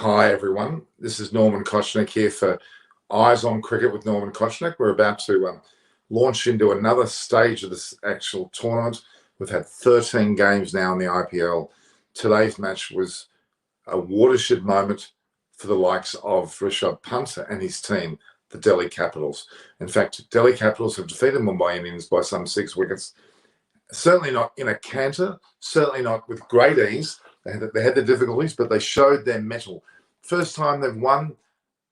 Hi, everyone. This is Norman Kochnick here for Eyes on Cricket with Norman Kochnick. We're about to launch into another stage of this actual tournament. We've had 13 games now in the IPL. Today's match was a watershed moment for the likes of Rishabh Pant and his team, the Delhi Capitals. In fact, Delhi Capitals have defeated Mumbai Indians by some 6 wickets. Certainly not in a canter, certainly not with great ease. They had the difficulties, but they showed their mettle. First time they've won,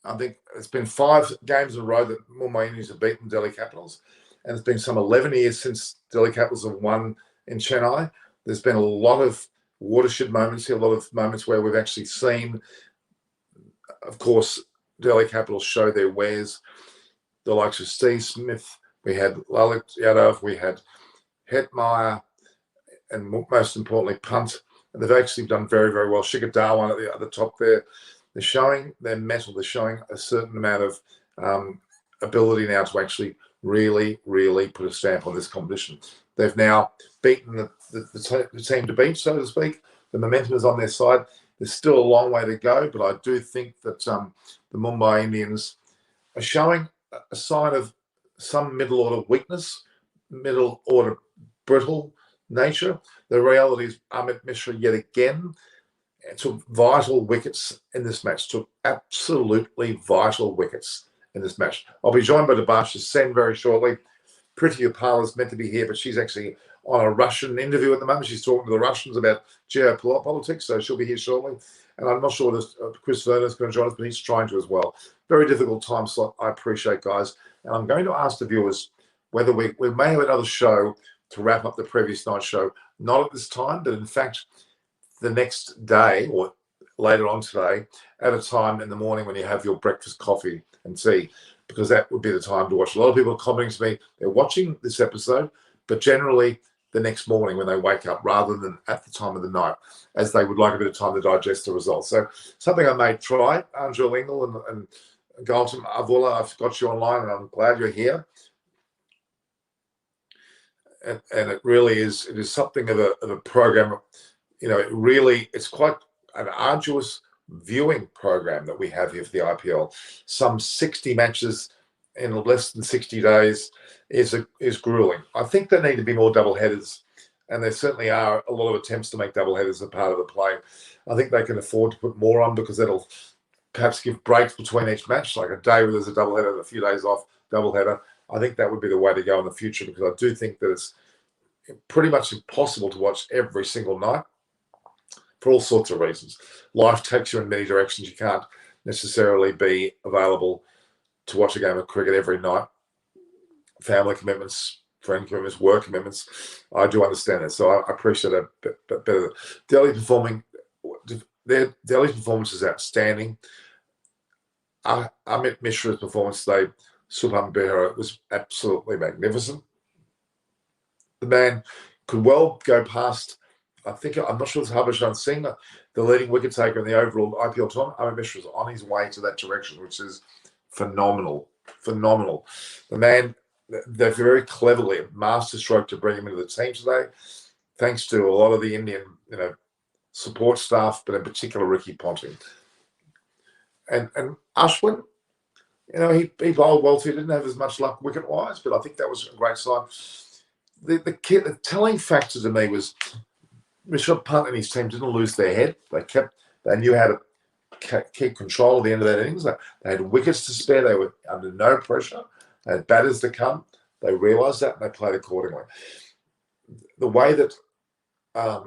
I think it's been 5 games in a row that Mumbai Indians have beaten Delhi Capitals. And it's been some 11 years since Delhi Capitals have won in Chennai. There's been a lot of watershed moments here, a lot of moments where we've actually seen, of course, Delhi Capitals show their wares. The likes of Steve Smith, we had Lalit Yadav, we had Hetmeyer, and most importantly, Punt. And they've actually done very, very well. Shikhar Dhawan at the top there. They're showing their mettle. They're showing a certain amount of ability now to actually really, really put a stamp on this competition. They've now beaten the team to beat, so to speak. The momentum is on their side. There's still a long way to go, but I do think that the Mumbai Indians are showing a sign of some middle order weakness, middle order brittle nature. The reality is Amit Mishra yet again took vital wickets in this match, took absolutely vital wickets in this match. I'll be joined by Debasha Sen very shortly. Priti Upal is meant to be here, but she's actually on a Russian interview at the moment. She's talking to the Russians about geopolitics, so she'll be here shortly. And I'm not sure that Chris Verner is going to join us, but he's trying to as well. Very difficult time slot, I appreciate, guys. And I'm going to ask the viewers whether we may have another show to wrap up the previous night's show. Not at this time, but in fact, the next day or later on today, at a time in the morning when you have your breakfast, coffee and tea, because that would be the time to watch. A lot of people are commenting to me, they're watching this episode, but generally the next morning when they wake up rather than at the time of the night, as they would like a bit of time to digest the results. So something I may try. Angel Engel and Galton Avula, I've got you online and I'm glad you're here. And it really is, it is something of a program. You know, it's quite an arduous viewing program that we have here for the IPL. Some 60 matches in less than 60 days is grueling. I think there need to be more double headers, and there certainly are a lot of attempts to make double headers a part of the play. I think they can afford to put more on because that'll perhaps give breaks between each match, like a day where there's a double header and a few days off, double header. I think that would be the way to go in the future, because I do think that it's pretty much impossible to watch every single night for all sorts of reasons. Life takes you in many directions. You can't necessarily be available to watch a game of cricket every night. Family commitments, friend commitments, work commitments. I do understand that, so I appreciate that. But better. Delhi's performance is outstanding. Amit Mishra's performance today, Subham Behra, was absolutely magnificent. The man could well go past, I'm not sure it's Harbhajan Singh, the leading wicket taker in the overall IPL tournament. Amit Mishra is on his way to that direction, which is phenomenal. Phenomenal. The man, they're very cleverly, masterstroke to bring him into the team today, thanks to a lot of the Indian, support staff, but in particular Ricky Ponting. And Ashwin, he bowled well too. He didn't have as much luck wicket-wise, but I think that was a great sign. The telling factor to me was Rishabh Pant and his team didn't lose their head. They knew how to keep control of the end of that innings. They had wickets to spare. They were under no pressure. They had batters to come. They realised that and they played accordingly. The way that Rohit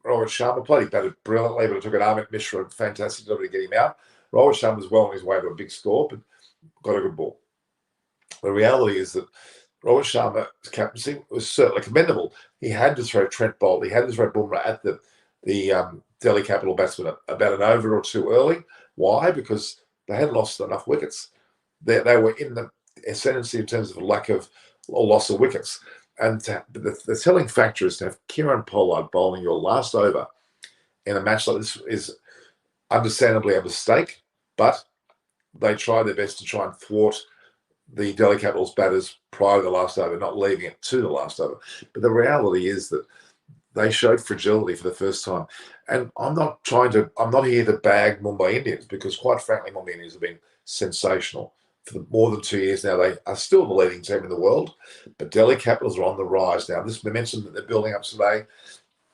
Sharma played, he batted brilliantly, but it took an Amit Mishra fantastic job to get him out. Rohit Sharma was well on his way to a big score, but got a good ball. The reality is that Rohit Sharma's captaincy was certainly commendable. He had to throw Trent Bolt. He had to throw Bumrah at the Delhi Capital batsmen about an over or two early. Why? Because they had lost enough wickets. They were in the ascendancy in terms of lack of or loss of wickets. And the telling factor is to have Kieran Pollard bowling your last over in a match like this is understandably a mistake, but they tried their best to try and thwart the Delhi Capitals batters prior to the last over, not leaving it to the last over. But the reality is that they showed fragility for the first time. And I'm not here to bag Mumbai Indians, because quite frankly, Mumbai Indians have been sensational for more than 2 years now. They are still the leading team in the world, but Delhi Capitals are on the rise now. This momentum that they're building up today,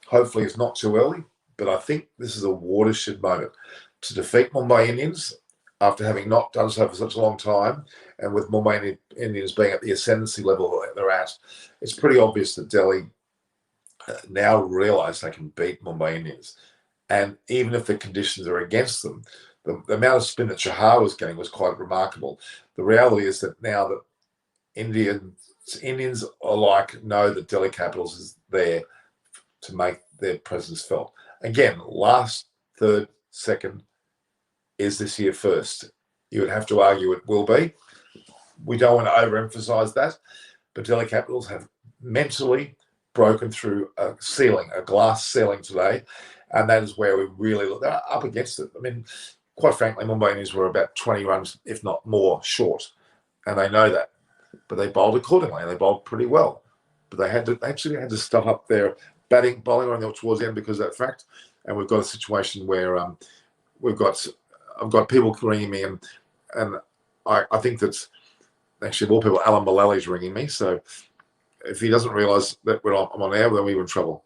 hopefully it's not too early, but I think this is a watershed moment to defeat Mumbai Indians after having not done so for such a long time, and with Mumbai Indians being at the ascendancy level that they're at. It's pretty obvious that Delhi now realise they can beat Mumbai Indians. And even if the conditions are against them, the amount of spin that Chahar was getting was quite remarkable. The reality is that now that Indians alike know that Delhi Capitals is there to make their presence felt. Again, last, third, second is this year first. You would have to argue it will be. We don't want to overemphasize that, but Delhi Capitals have mentally broken through a ceiling, a glass ceiling today, and that is where we really look. They're up against it. I mean, quite frankly, Mumbai Indians were about 20 runs, if not more, short, and they know that. But they bowled accordingly, and they bowled pretty well. But they actually had to stuff up their bowling on towards the end because of that fact. And we've got a situation where I've got people ringing me, and I think that's actually more people. Alan Mullally's ringing me, so if he doesn't realise that I'm on air, then we're in trouble.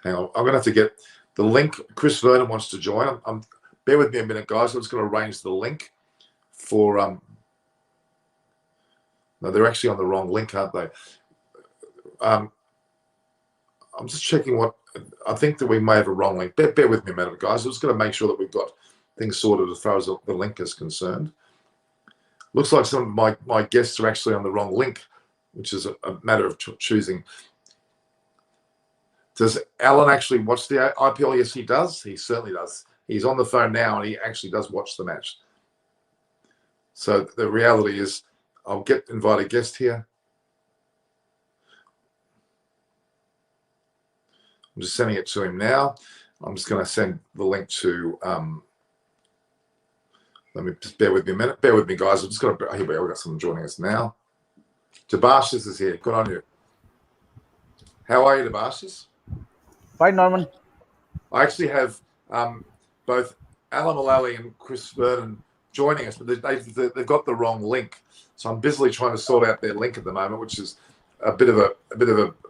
Hang on, I'm going to have to get the link. Chris Vernon wants to join. Bear with me a minute, guys. I'm just going to arrange the link for. No, they're actually on the wrong link, aren't they? I'm just checking what. I think that we may have a wrong link. Bear with me a minute, guys. I'm just going to make sure that we've got things sorted as far as the link is concerned. Looks like some of my guests are actually on the wrong link, which is a matter of choosing. Does Alan actually watch the IPL? Yes, he does. He certainly does. He's on the phone now, and he actually does watch the match. So the reality is, I'll invite a guest here. I'm just sending it to him now. I'm just going to send the link to. Let me just bear with me a minute. Bear with me, guys. I'm just going to. Here we go. We've got someone joining us now. Debashis is here. Good on you. How are you, Debashis? Fine, Norman. I actually have both Alan Mullally and Chris Vernon joining us, but they've got the wrong link. So I'm busily trying to sort out their link at the moment, which is a bit of a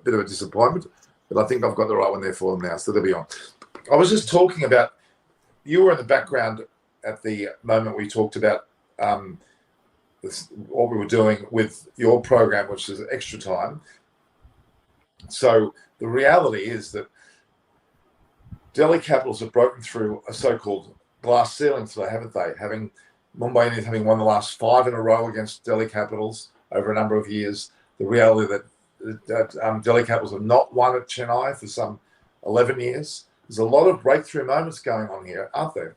disappointment. But I think I've got the right one there for them now, so they'll be on. I was just talking about, you were in the background at the moment we talked about what we were doing with your program, which is Extra Time. So the reality is that Delhi Capitals have broken through a so-called glass ceiling today, haven't they? Having Mumbai Indians having won the last 5 in a row against Delhi Capitals over a number of years. The reality that Delhi Capitals have not won at Chennai for some 11 years. There's a lot of breakthrough moments going on here, aren't there?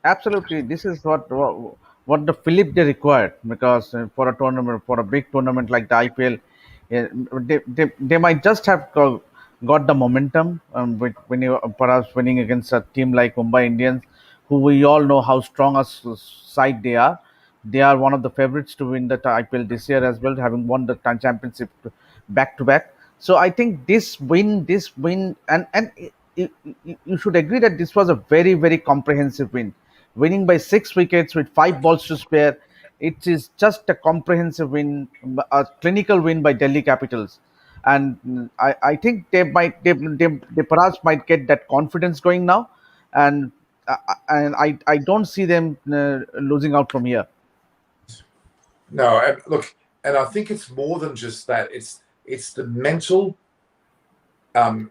Absolutely, this is what the Philip they required, because for a tournament, for a big tournament like the IPL, they might just have got the momentum when you perhaps winning against a team like Mumbai Indians, who we all know how strong a side they are. They are one of the favorites to win the IPL this year as well, having won the championship back to back. So I think this win, and you should agree that this was a very, very comprehensive win, winning by 6 wickets with 5 balls to spare. It is just a comprehensive win, a clinical win by Delhi Capitals, and I think they perhaps might get that confidence going now, and I don't see them losing out from here. No, and look, and I think it's more than just that. It's the mental,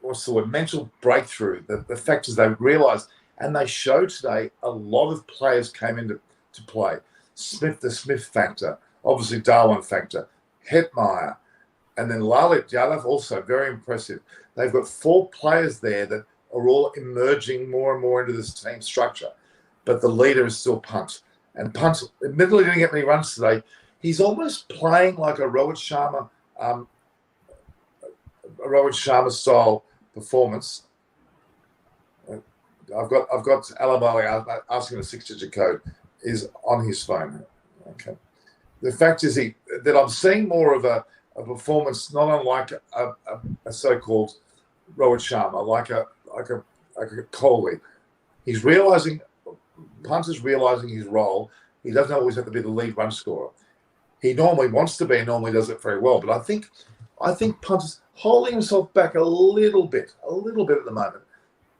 what's the word? Mental breakthrough. The fact is they realised, and they showed today, a lot of players came into play. The Smith factor, obviously Darwin factor, Hetmeyer, and then Lalit Yadav also very impressive. They've got 4 players there that are all emerging more and more into this team structure, but the leader is still Punt. And Punt admittedly didn't get many runs today. He's almost playing like a Rohit Sharma style performance. I've got Alabali asking a 6-digit code is on his phone. Okay. The fact is that I'm seeing more of a a performance not unlike a so-called Rohit Sharma, like a Kohli. He's realizing, Punter's realizing his role. He doesn't always have to be the lead run scorer. He normally wants to be and normally does it very well. But I think Punter's holding himself back a little bit at the moment,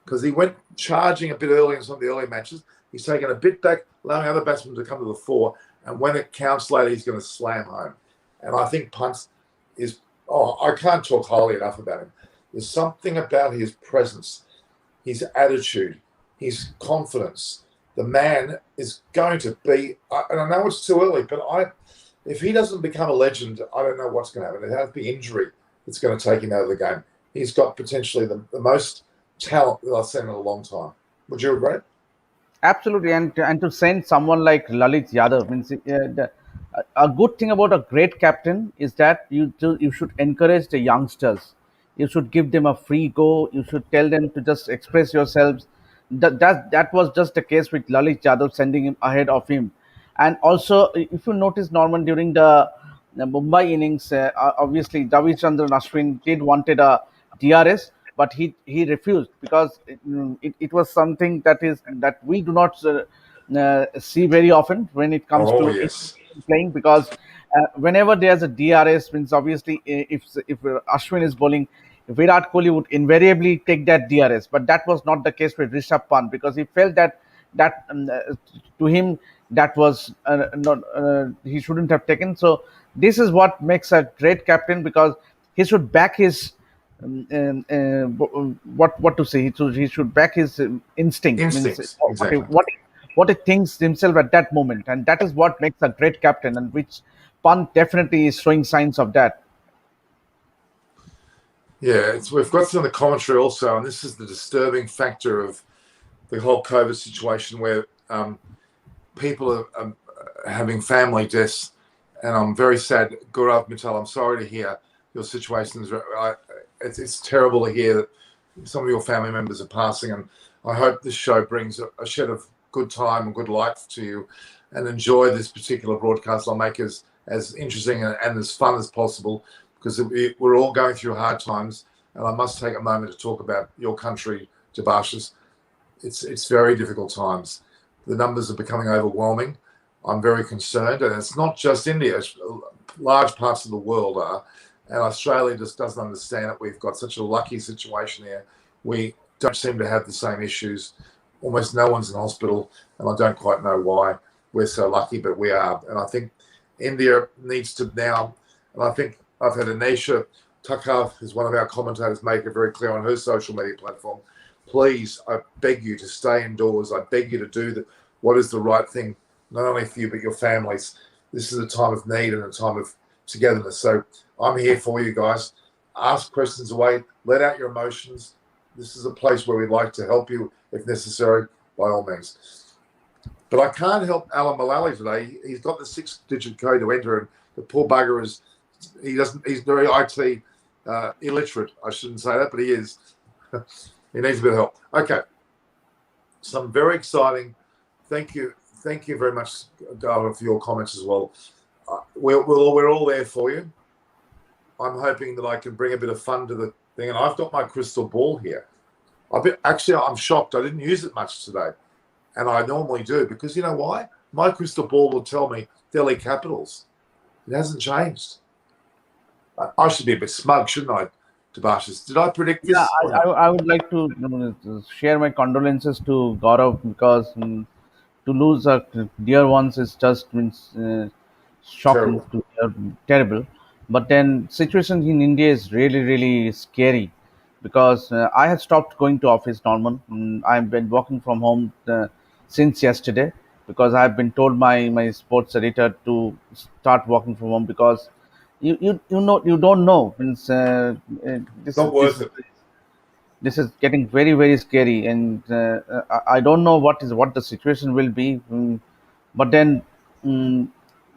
because he went charging a bit early in some of the early matches. He's taken a bit back, allowing other batsmen to come to the fore, and when it counts later, he's going to slam home. And I think Punt is, I can't talk highly enough about him. There's something about his presence, his attitude, his confidence. The man is going to be, and I know it's too early, but if he doesn't become a legend, I don't know what's going to happen. It has to be injury that's going to take him out of the game. He's got potentially the most talent that I've seen in a long time. Would you agree? Absolutely, and to send someone like Lalit Yadav means a good thing about a great captain is that you should encourage the youngsters. You should give them a free go. You should tell them to just express yourselves. That was just the case with Lalit Yadav, sending him ahead of him. And also, if you notice, Norman, during the Mumbai innings, obviously Ravichandran Ashwin did wanted a DRS, but he refused because it was something that we do not see very often when it comes Oh, to yes. playing, because whenever there's a DRS, means obviously if Ashwin is bowling, Virat Kohli would invariably take that DRS. But that was not the case with Rishabh Pant, because he felt that to him that was not he shouldn't have taken. So this is what makes a great captain, because he should back his what to say. He should back his instinct, means Instincts, exactly. what he thinks himself at that moment, and that is what makes a great captain, and which Pant definitely is showing signs of that. Yeah, we've got some of the commentary also, and this is the disturbing factor of the whole COVID situation, where people are having family deaths, and I'm very sad. Gaurav Mittal, I'm sorry to hear your situation. It's terrible to hear that some of your family members are passing, and I hope this show brings a shed of good time and good light to you, and enjoy this particular broadcast. I'll make it as interesting and as fun as possible, because we're all going through hard times, and I must take a moment to talk about your country, Debashis. It's very difficult times. The numbers are becoming overwhelming. I'm very concerned, and it's not just India. Large parts of the world are, and Australia just doesn't understand it. We've got such a lucky situation here. We don't seem to have the same issues. Almost no one's in hospital, and I don't quite know why we're so lucky, but we are. And I think India needs to now, and I think I've had Anisha Tucker, who's one of our commentators, make it very clear on her social media platform. Please, I beg you to stay indoors. I beg you to do what is the right thing, not only for you, but your families. This is a time of need and a time of togetherness. So I'm here for you guys. Ask questions away. Let out your emotions. This is a place where we'd like to help you if necessary, by all means. But I can't help Alan Mullally today. He's got the 6-digit code to enter, and the poor bugger he's very IT illiterate. I shouldn't say that, but he is. He needs a bit of help. Okay. Some very exciting. Thank you very much, Darwin, for your comments as well. We're all there for you. I'm hoping that I can bring a bit of fun to the thing, and I've got my crystal ball here. I'm shocked. I didn't use it much today, and I normally do, because you know why? My crystal ball will tell me Delhi Capitals. It hasn't changed. I should be a bit smug, shouldn't I, Tabashis? Did I predict this? Yeah, I would like to share my condolences to Gaurav, because to lose our dear ones is just means shocking, Terrible. to hear, terrible. But then situation in India is really really scary, because I had stopped going to office, Norman. I've been working from home since yesterday, because I've been told my sports editor to start working from home, because you don't know means this Not is this worth is it. this is getting very very scary, and I don't know what the situation will be. But then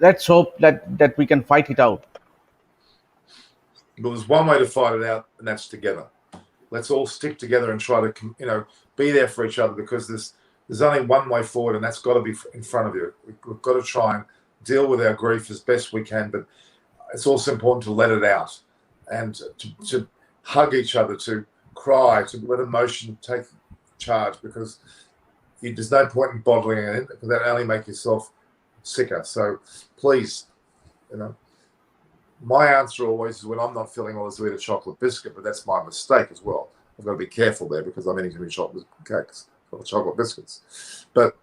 let's hope that we can fight it out. But there's one way to fight it out, and that's together. Let's all stick together and try to, be there for each other, because there's only one way forward, and that's got to be in front of you. We've got to try and deal with our grief as best we can. But it's also important to let it out and to hug each other, to cry, to let emotion take charge, because there's no point in bottling it in, because that only make yourself sicker. So please, my answer always is when I'm not feeling well is to eat a chocolate biscuit, but that's my mistake as well. I've got to be careful there because I'm eating too many chocolate cakes or chocolate biscuits. But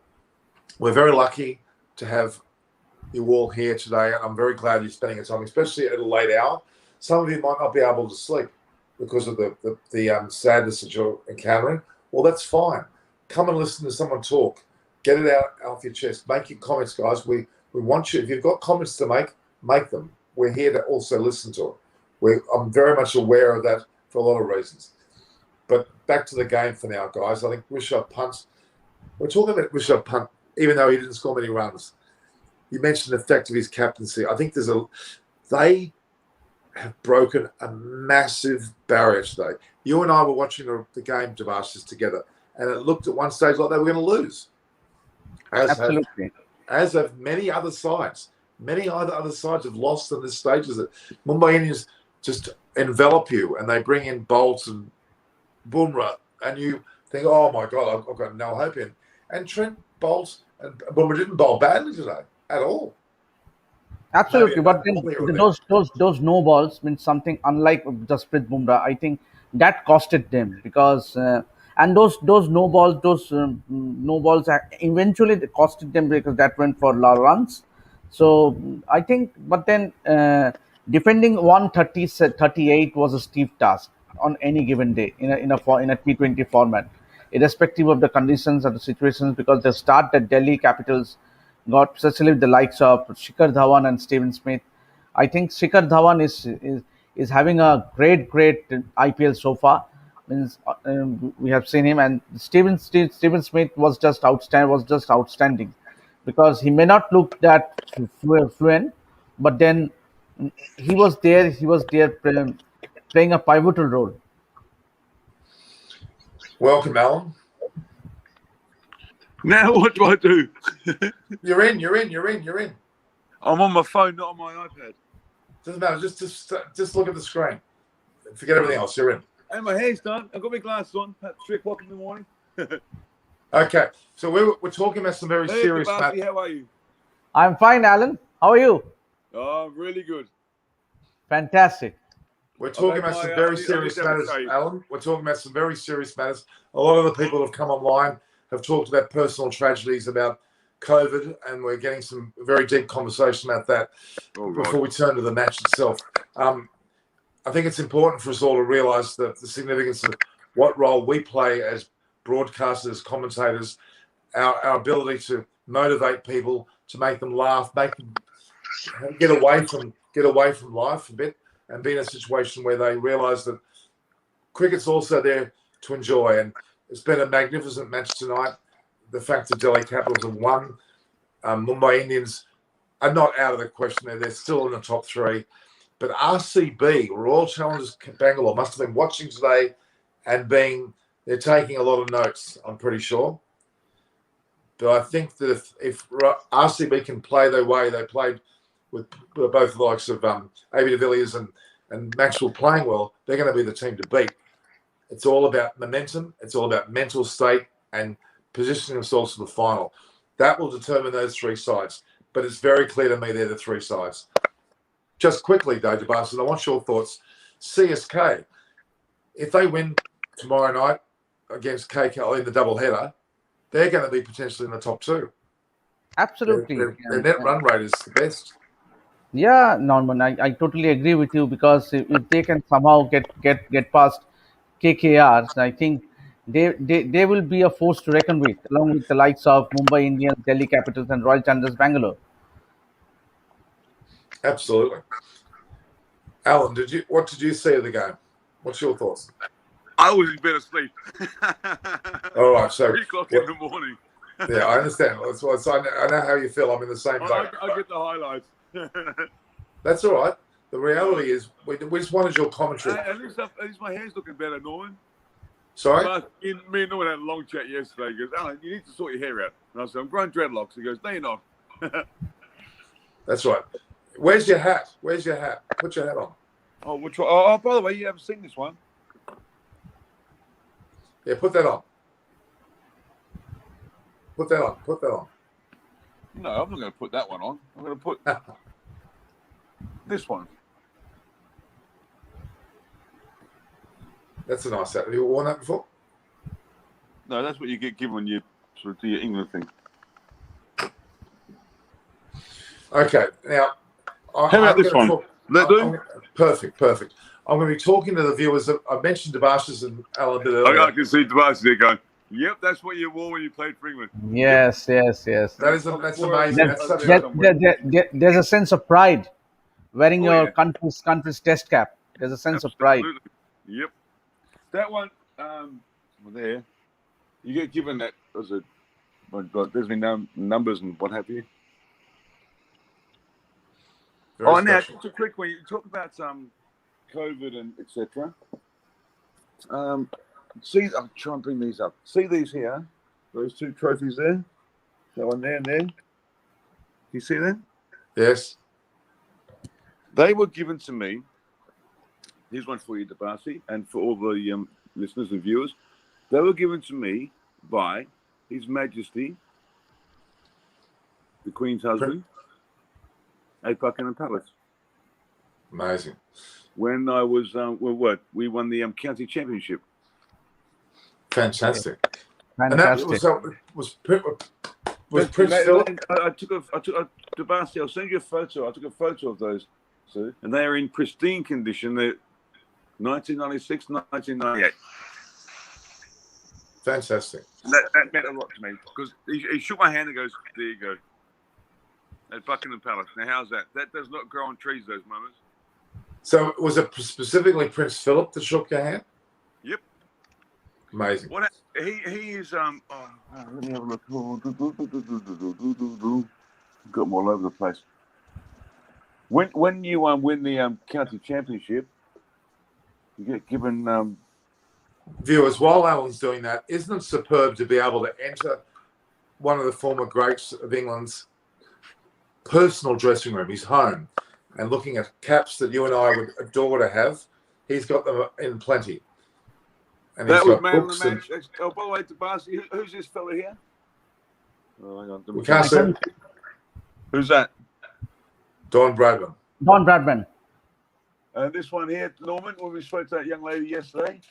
we're very lucky to have you all here today. I'm very glad you're spending your time, especially at a late hour. Some of you might not be able to sleep because of the sadness that you're encountering. Well, that's fine. Come and listen to someone talk. Get it out off your chest. Make your comments, guys. We want you. If you've got comments to make them. We're here to also listen to it. I'm very much aware of that for a lot of reasons. But back to the game for now, guys. I think Rishabh Pant. We're talking about Rishabh Pant, even though he didn't score many runs. You mentioned the fact of his captaincy. I think they have broken a massive barrier today. You and I were watching the game, Devashis, together, and it looked at one stage like they were going to lose. Absolutely. As have many other sides. Many other sides have lost in this stage. Is that Mumbai Indians just envelop you, and they bring in Bolt and Bumrah, and you think, oh my God, I've got no hope in. And Trent Bolt and Bumrah didn't bowl badly today at all. Absolutely, but then those no balls means something unlike Jasprit Bumrah. I think that costed them because and those no balls, no balls eventually they costed them because that went for runs. So I think, but then defending 138 was a steep task on any given day in a T20 format, irrespective of the conditions or the situations, because the start that Delhi Capitals got, especially with the likes of Shikhar Dhawan and Steven Smith. I think Shikhar Dhawan is having a great IPL so far. Means we have seen him, and Steven Smith was just outstanding, because he may not look that fluent, but then he was there. He was there playing a pivotal role. Welcome, Alan. Now what do I do? You're in. I'm on my phone, not on my iPad. Doesn't matter. Just look at the screen. Forget everything else. You're in. And my hair's done. I've got my glasses on at 3 o'clock in the morning. Okay, so we're talking about some very serious matters. How are you? I'm fine, Alan. How are you? Oh, really good. Fantastic. We're talking about some very serious matters, Alan. We're talking about some very serious matters. A lot of the people have come online have talked about personal tragedies, about COVID, and we're getting some very deep conversation about that before we turn to the match itself. I think it's important for us all to realise the significance of what role we play as broadcasters, commentators, our ability to motivate people, to make them laugh, make them get away from life a bit, and be in a situation where they realise that cricket's also there to enjoy. And it's been a magnificent match tonight. The fact that Delhi Capitals have won, Mumbai Indians are not out of the question. They're still in the top three. But RCB, Royal Challengers Bangalore, must have been watching today and they're taking a lot of notes, I'm pretty sure. But I think that if RCB can play their way, they played with both the likes of A.B. de Villiers and Maxwell playing well, they're going to be the team to beat. It's all about momentum. It's all about mental state and positioning themselves for the final. That will determine those three sides. But it's very clear to me they're the three sides. Just quickly, though, Debassin, I want your thoughts. CSK, if they win tomorrow night against KK in the doubleheader, they're going to be potentially in the top two. Absolutely. Their net run rate is the best. Yeah, Norman, I totally agree with you, because if they can somehow get past KKRs, I think they will be a force to reckon with, along with the likes of Mumbai Indians, Delhi Capitals, and Royal Challengers Bangalore. Absolutely. Alan, what did you see of the game? What's your thoughts? I was in bed asleep. All right, so 3 o'clock in the morning. Yeah, I understand. So I know how you feel. I'm in the same boat. I get the highlights. That's all right. The reality is, we just wanted your commentary. At least my hair's looking better, Norman. Sorry? But me and Norman had a long chat yesterday. He goes, Alan, you need to sort your hair out. And I said, I'm growing dreadlocks. He goes, no, you're not. That's right. Where's your hat? Where's your hat? Put your hat on. Oh, which one? Oh, by the way, you haven't seen this one. Yeah, put that on. Put that on. Put that on. No, I'm not going to put that one on. I'm going to put this one. That's a nice hat. Have you worn that before? No, that's what you get given when you sort of do your England thing. Okay, now How about this one? Perfect. I'm going to be talking to the viewers. I mentioned Debashis and Alan a bit earlier. I can see Debashis there going, yep, that's what you wore when you played for England. Yes. That's amazing. There's a sense of pride wearing your yeah. country's test cap. There's a sense of pride. Yep. That one, there, you get given that as a, there's been numbers and what have you. Very now, special. just a quick one. You talk about COVID and etc. See, I'll try and bring these up. See these here? Those two trophies there? That one there and there? You see them? Yes. They were given to me. Here's one for you, Debasi, and for all the listeners and viewers. They were given to me by His Majesty, the Queen's husband, at Buckingham Palace. Amazing. When I was, we won the county championship. Fantastic. Fantastic. And that was Prince Philip. I took a Debasi. I'll send you a photo. I took a photo of those two, and they are in pristine condition. They're 1996, 1998. Fantastic. That meant a lot to me because he shook my hand and goes, "There you go." At Buckingham Palace. Now, how's that? That does not grow on trees, those moments. So, was it specifically Prince Philip that shook your hand? Yep. Amazing. What he is let me have a look. Got them all over the place. When you win the county championship, you get given Viewers, while Alan's doing that, isn't it superb to be able to enter one of the former greats of England's personal dressing room, his home, and looking at caps that you and I would adore to have? He's got them in plenty. And that he's was got man of books the match. Oh, by the way, Debasi, who's this fella here? Oh, hang on. We can't see it. Who's that? Don Bradman. Don Bradman. This one here, Norman, when we spoke to that young lady yesterday,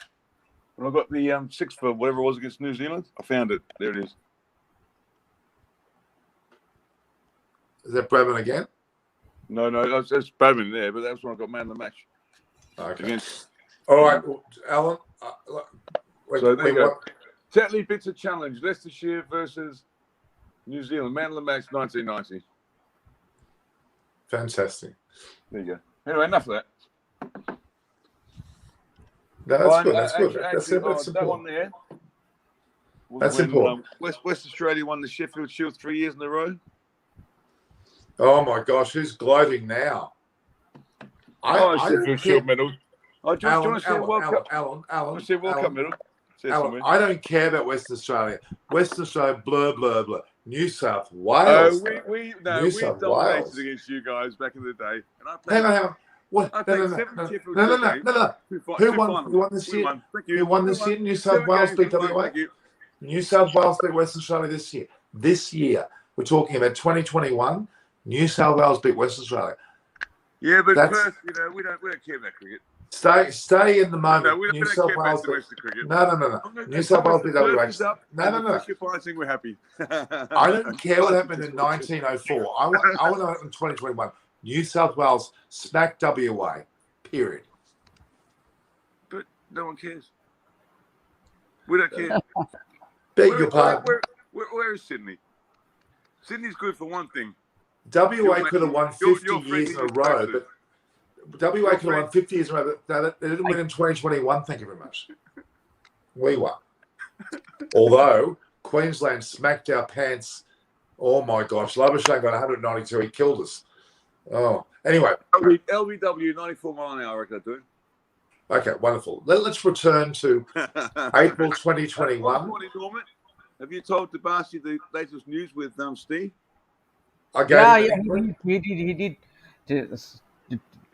when I got the 6 for whatever it was against New Zealand, I found it. There it is. Is that Bradman again? No, that's Bradman there, but that's when I got man of the match. Okay. All right, Alan. So there you go. Tetley Bitter Challenge, Leicestershire versus New Zealand, man of the match, 1990. Fantastic. There you go. Anyway, enough of that. No, that's good. That's good. That's that one there. That's important. West Australia won the Sheffield Shield 3 years in a row. Oh my gosh, who's gloating now? Sheffield Shield medal. Oh, do you want to see a World Cup? Alan, want to see a World Cup medal? Alan, I don't care about Western Australia. Western Australia, blur, blur, blur. New South Wales. We dominated against you guys back in the day. And I played, hang on. What? No. Who won this year? Who won this year? New South Wales beat WA. New South Wales beat Western Australia this year. This year, we're talking about 2021. New South Wales beat Western Australia. Yeah, but Perth, we don't care about cricket. Stay in the moment. No, we don't care about the rest of cricket. No. New South Wales beat WA. No. We're happy. I don't care what happened in 1904. I want to know in 2021. New South Wales smacked WA. Period. But no one cares. We don't care. Beg your pardon. Where is Sydney? Sydney's good for one thing. WA could have won 50 years in a row, but WA could have won 50 years in a row, but they didn't win in 2021. Thank you very much. We won. Although Queensland smacked our pants. Oh my gosh. Labuschagne got 192. He killed us. Oh, anyway. LBW 94 mile an hour, I reckon I do. Okay, wonderful. Let's return to April 2021. Norman, have you told Debasi the latest news with Steve? He did. Just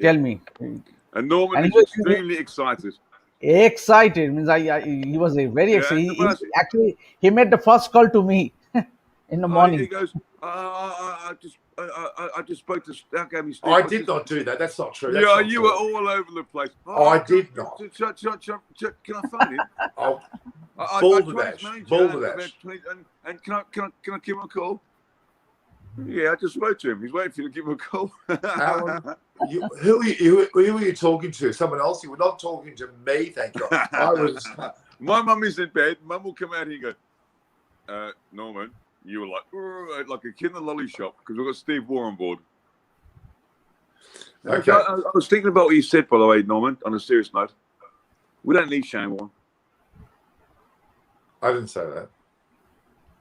tell me. And Norman And is he was extremely excited. excited. Means he was a very Yeah, excited. and Tabasi, Actually he made the first call to me in the he morning. goes, I just spoke to Stout, gave me Steve. I did not do that. That's not true. That's Yeah, not you true. were all over the place. I did not. Can I phone him? I'll I balderdash. tried his manager Balderdash. and can I give him a call? Yeah, I just spoke to him. He's waiting for you to give him a call. Alan, who are you talking to? Someone else? You were not talking to me, thank you. I was. My mum is in bed. Mum will come out here and go, Norman, you were like a kid in the lolly shop because we've got Steve Waugh on board. Okay. I was thinking about what you said, by the way, Norman, on a serious note. We don't need Shane Warne. I didn't say that.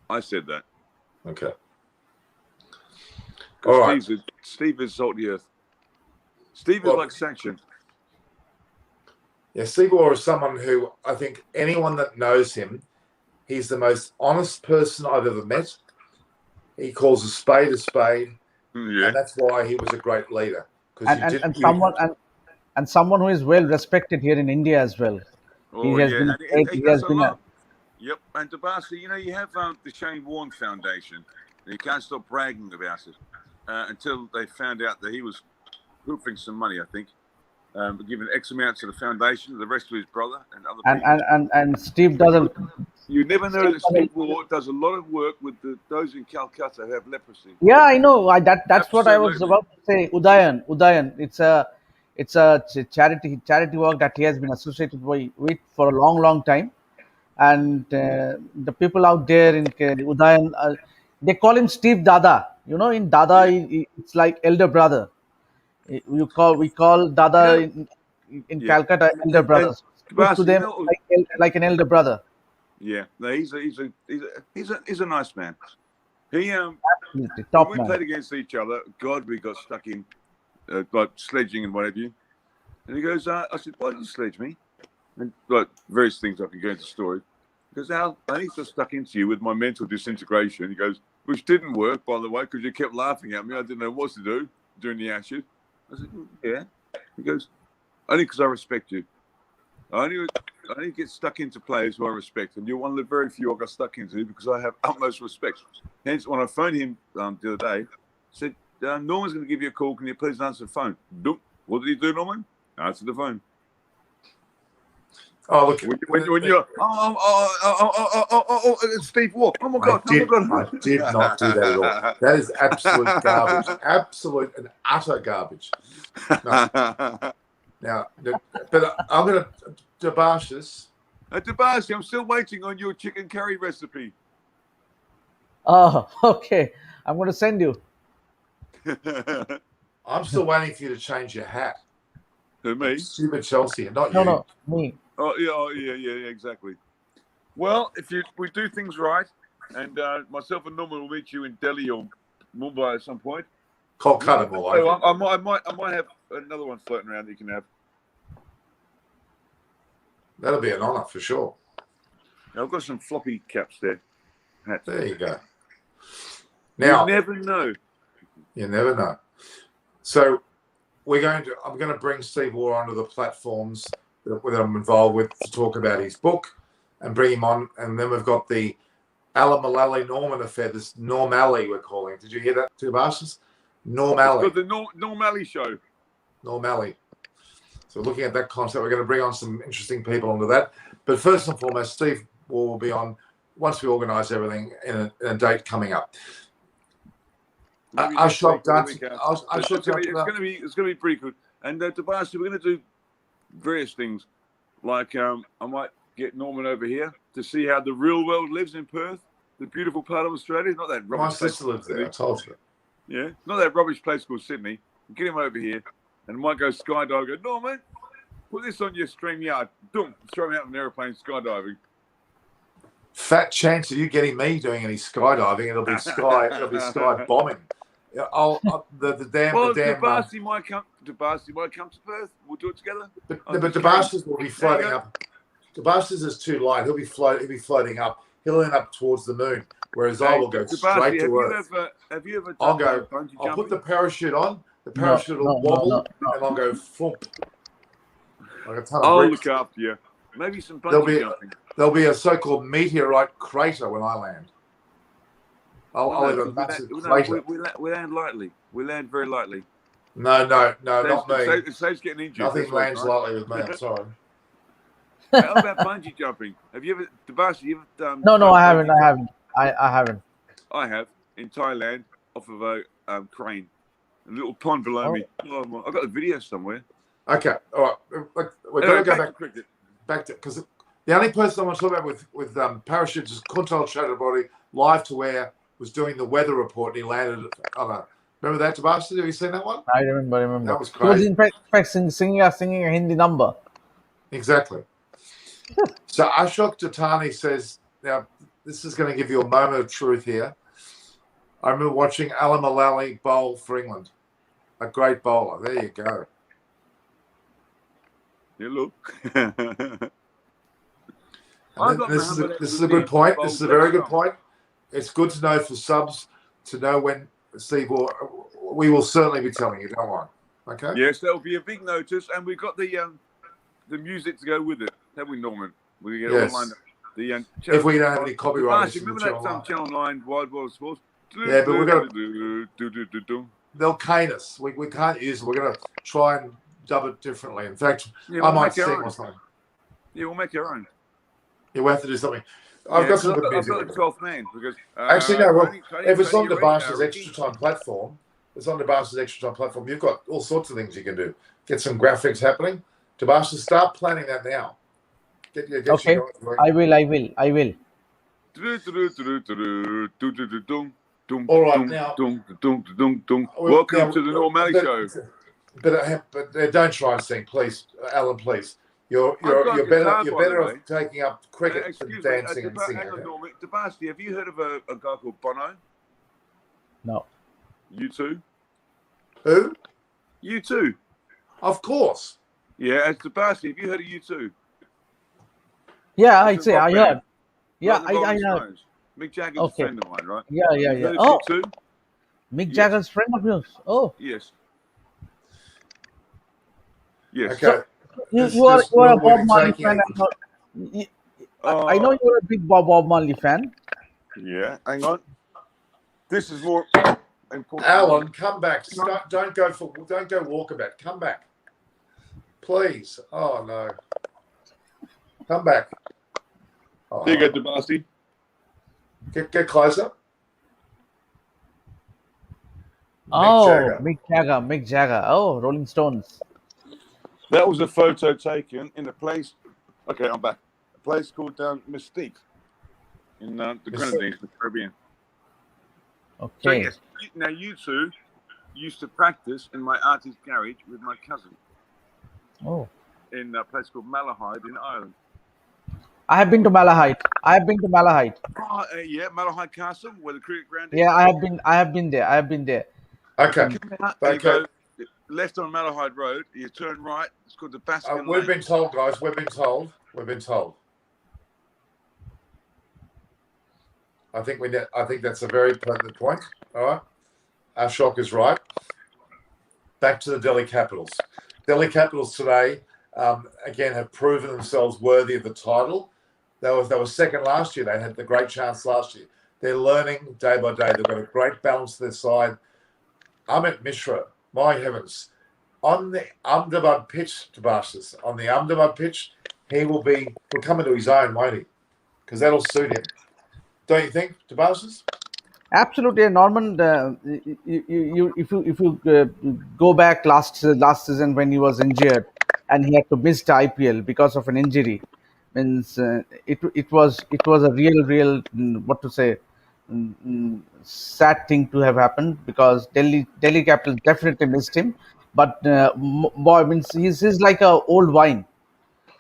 I said that. Okay. All right. Steve is salt of the earth. Steve is like Sanction. Yeah, Steve Waugh is someone who I think anyone that knows him, he's the most honest person I've ever met. He calls a spade, Yeah. and that's why he was a great leader. And someone who is well respected here in India as well. Oh, He has yeah. been. And he does a been lot. Yep. And Tabasi, you have the Shane Warne Foundation. And you can't stop bragging about it until they found out that he was hoofing some money, I think. Giving X amount to the foundation, the rest to his brother and other people. And Steve doesn't. You never know that Steve Waugh does a lot of work with those in Calcutta who have leprosy. Yeah, I know. That's what I was Absolutely. about to say. Udayan. It's a charity work that he has been associated with for a long time. And the people out there in Udayan, they call him Steve Dada. In Dada, it's like elder brother. We call Dada in Calcutta elder brother. Speak to them like an elder brother. Yeah, no, he's a nice man. He Absolutely top when we man. played against each other, God, we got stuck in like sledging and what have you. And he goes, I said, why did you sledge me? And like various things I can go into story. He goes, Al, I only got stuck into you with my mental disintegration. He goes, which didn't work, by the way, because you kept laughing at me. I didn't know what to do during the Ashes. I said, yeah. He goes, only because I respect you. I only get stuck into players who I respect, and you're one of the very few I got stuck into because I have utmost respect. Hence, when I phoned him the other day, I said, Norman's going to give you a call. Can you please answer the phone? What did he do, Norman? Answer the phone. Oh, look. When you're, Steve Waugh. Oh, my God. I did not do that at all. That is absolute garbage. Absolute and utter garbage. No. Now, but I'm going to debash this. Tabasi, I'm still waiting on your chicken curry recipe. Oh, okay. I'm going to send you. I'm still waiting for you to change your hat. To me? Stupid Chelsea, not you. No, me. Oh, yeah, exactly. Well, if we do things right, and myself and Norman will meet you in Delhi or Mumbai at some point. Kolkata, more like. I might have another one floating around that you can have. That'll be an honour for sure. I've got some floppy caps there. Hats. There you go. Now, you never know. You never know. So I'm going to bring Steve Waugh onto the platforms that I'm involved with to talk about his book and bring him on. And then we've got the Alamalali Norman affair, this Norm Alley we're calling. Did you hear that, two bastards? Norm Alley. It's the Norm Alley show. Norm Alley. So looking at that concept, we're going to bring on some interesting people onto that. But first and foremost, Steve Waugh will be on once we organise everything in a date coming up. It's going to be pretty good. And Tabasi, we're going to do various things. Like I might get Norman over here to see how the real world lives in Perth, the beautiful part of Australia. Not that rubbish. My sister lives there. I told you. Yeah, not that rubbish place called Sydney. Get him over here, and might go skydiving. Go, Norman, put this on your StreamYard. Boom, throw me out of an airplane skydiving. Fat chance of you getting me doing any skydiving. It'll be sky bombing. The damn. Tabasi might come to Perth. We'll do it together. But Tabasi's will be floating up. Tabasi's is too light. He'll be floating up. He'll end up towards the moon, whereas I will go straight to Earth. Have you ever? I'll put the parachute on. the No, parachute will no, no, wobble no, no. and I'll go flump like a ton of I'll bricks. look after you. Maybe some There'll bungee be jumping. there'll be a so-called meteorite crater when I land. I'll Well, have no, a because massive we crater. we land lightly. We land very lightly. No, not me. It saves getting injured. Nothing That's why lands it's nice. lightly with me. I'm sorry. How about bungee jumping? Have you ever, Tabasi, you ever No, no, done I haven't. bungee I jumping? haven't. I haven't. I have in Thailand off of a crane, a little pond below Oh. me. Oh, my, I've got the video somewhere. Okay, all right. We've Anyway, got to go back to back cricket. because the only person I want to talk about with parachutes is Kuntal Chakraborty, live to air, was doing the weather report and he landed on a. Remember that, Tabasi? Have you seen that one? I remember. That was He was crazy. in fact singing a Hindi number. Exactly. So Ashok Datani says, now this is going to give you a moment of truth here. I remember watching Alan Mullally bowl for England. A great bowler. There you go. Yeah, look. This is a good point. This is a very good point. It's good to know for subs to know when Steve will. We will certainly be telling you. Don't worry. Okay. Yes, there'll be a big notice, and we've got the music to go with it. Have we, Norman? We get all lined up. The if we don't have any copyright, remember that Channel 9 Wild World of Sports? Yeah, but we're gonna. They'll cane us. We can't use it. We're gonna try and dub it differently. In fact, I might sing or something. Yeah, we'll make our own. Yeah, we'll have to do something. I've got some good music. I've got the 12th man because actually no. Well, if it's on the Barca's Ricky. Extra Time platform, it's on the Barca's Extra Time platform. You've got all sorts of things you can do. Get some graphics happening. Tabasha, start planning that now. Get Okay, I will. All right, now. Welcome to the Normally Show. But don't try and sing, please, Alan. Please, you're better off taking up cricket than dancing and singing. Hang on, Norman. Tabasti, have you heard of a guy called Bono? No. U2. Who? U2. Of course. Yeah, Tabasti, have you heard of U2? Yeah, I heard. Yeah, I heard. Stones. Mick Jagger's a friend of mine, right? Yeah. Oh, U2? Mick Jagger's friend of yours. Oh. Yes. Yes. Okay. So you are a Bob Marley fan. I know you're a big Bob Marley fan. Yeah, hang on. This is more important. Alan, come back. Don't go walkabout. Come back, please. Oh no. Come back. Oh. There you go, Tabasti. Get closer. Mick Jagger. Oh, Rolling Stones. That was a photo taken in a place. Okay, I'm back. A place called Mystique in the Grenadines, the Caribbean. Okay. So yes, now you two used to practice in my auntie's garage with my cousin. Oh. In a place called Malahide in Ireland. I have been to Malahide. Oh, yeah, Malahide Castle, where the cricket ground is. Yeah, I have been there. Okay. You go left on Malahide Road. You turn right. It's called the Baskin. We've been told, guys. We've been told. I think that's a very pertinent point. All right. Ashok is right. Back to the Delhi Capitals. Delhi Capitals today, again, have proven themselves worthy of the title. They were second last year. They had the great chance last year. They're learning day by day. They've got a great balance to their side. Amit Mishra, my heavens, on the Ahmedabad pitch, Tabashis, on the Ahmedabad pitch, he'll come into his own, won't he? Because that'll suit him. Don't you think, Tabashis? Absolutely, Norman. If you go back last season when he was injured and he had to miss the IPL because of an injury, means it was a real sad thing to have happened because Delhi Capitals definitely missed him. But boy, means he's like a old wine.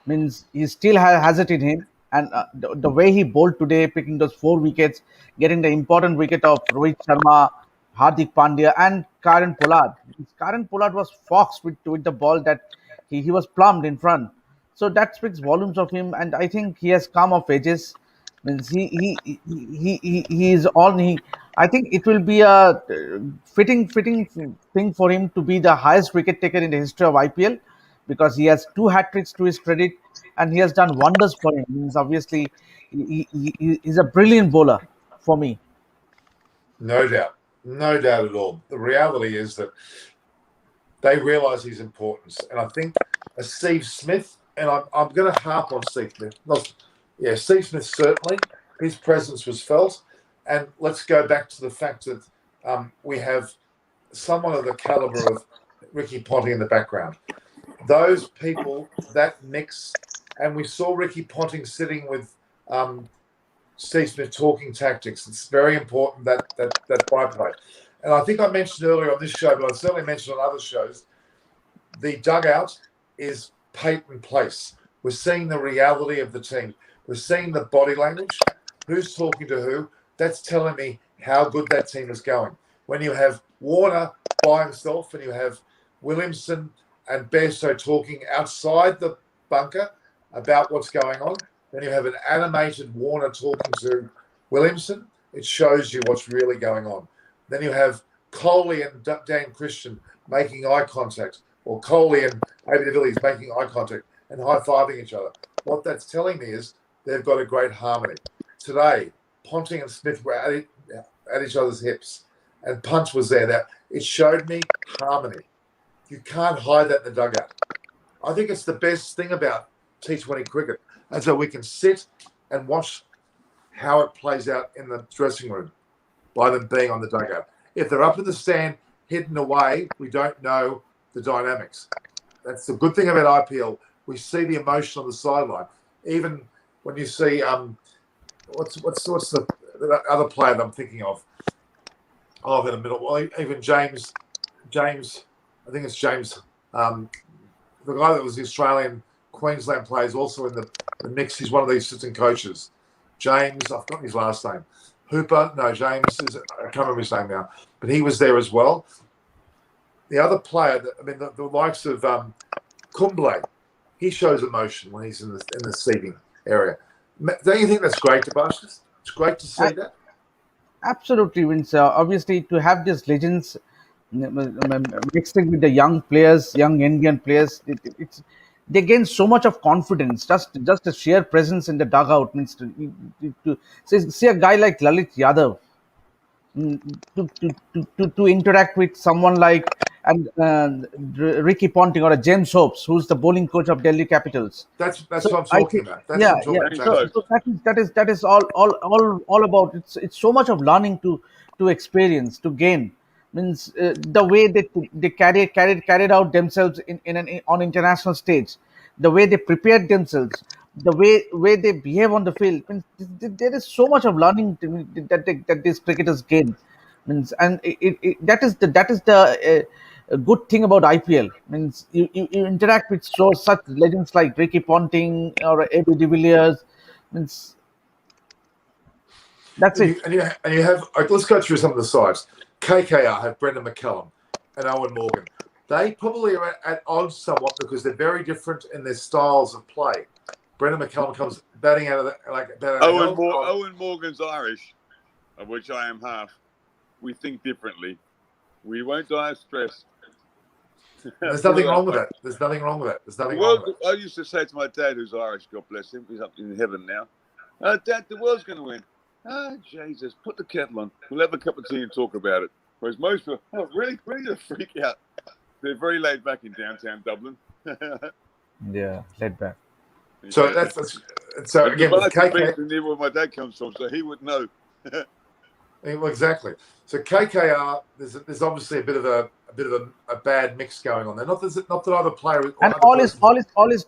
Means he still has it in him, and the way he bowled today, picking those 4 wickets, getting the important wicket of Rohit Sharma, Hardik Pandya, and Karen Pollard. Karen Pollard was foxed with the ball that he was plumbed in front. So that speaks volumes of him, and I think he has come of ages. Means he is on. I think it will be a fitting thing for him to be the highest wicket taker in the history of IPL, because he has two hat tricks to his credit, and he has done wonders for him. Means obviously he's a brilliant bowler for me. No doubt. No doubt at all. The reality is that they realise his importance. And I think Steve Smith, and I'm going to harp on Steve Smith. Steve Smith, certainly, his presence was felt. And let's go back to the fact that we have someone of the calibre of Ricky Ponting in the background. Those people, that mix, and we saw Ricky Ponting sitting with Steve Smith talking tactics. It's very important that byplay. And I think I mentioned earlier on this show, but I certainly mentioned on other shows, the dugout is Peyton Place. We're seeing the reality of the team. We're seeing the body language, who's talking to who. That's telling me how good that team is going. When you have Warner by himself and you have Williamson and Bairstow talking outside the bunker about what's going on, then you have an animated Warner talking to Williamson. It shows you what's really going on. Then you have Kohli and Dan Christian making eye contact, or Kohli and AB de Villiers making eye contact and high-fiving each other. What that's telling me is they've got a great harmony. Today, Ponting and Smith were at each other's hips, and Punch was there. It showed me harmony. You can't hide that in the dugout. I think it's the best thing about T20 cricket. And so we can sit and watch how it plays out in the dressing room by them being on the dugout. If they're up in the stand, hidden away, we don't know the dynamics. That's the good thing about IPL. We see the emotion on the sideline. Even when you see what's the other player that I'm thinking of? Oh, in the middle. Well, even James. I think it's James. The guy that was the Australian Queensland player is also in the mix. He's one of these assistant coaches. James, I've forgotten his last name. Hooper? No, James is. I can't remember his name now, but he was there as well. The other player, the likes of Kumble, he shows emotion when he's in the seating area. Don't you think that's great, Tobias? It's great to see that. Absolutely, Vince. Obviously, to have these legends mixing with the young players, young Indian players, they gain so much of confidence. Just a sheer presence in the dugout means to see a guy like Lalit Yadav, to interact with someone like and Ricky Ponting or a James Hopes, who's the bowling coach of Delhi Capitals. That's So what I'm I talking think, about. That's yeah, what I'm yeah. talking about. So that is all about. It's so much of learning to experience, to gain. Means the way they carried out themselves on international stage, the way they prepared themselves, the way they behave on the field. Means there is so much of learning that these cricketers gain. Means and that is the good thing about IPL. Means you interact with such legends like Ricky Ponting or AB de Villiers. Means that's And it. you have, let's go through some of the sides. KKR have Brendan McCullum and Owen Morgan. They probably are at odds somewhat because they're very different in their styles of play. Brendan McCullum comes batting out of Owen Morgan's Irish, of which I am half. We think differently. We won't die of stress. There's nothing wrong with that. There's nothing wrong with that. I used to say to my dad, who's Irish, God bless him, he's up in heaven now. Dad, the world's going to win. Jesus, put the kettle on. We'll have a cup of tea and talk about it. Whereas most people, really to freak out. They're very laid back in downtown Dublin. Yeah, laid back. So so again, with KKR, near where my dad comes from, so he would know. Well, exactly. So KKR, there's obviously a bit of a bad mix going on there. Not that other player And all is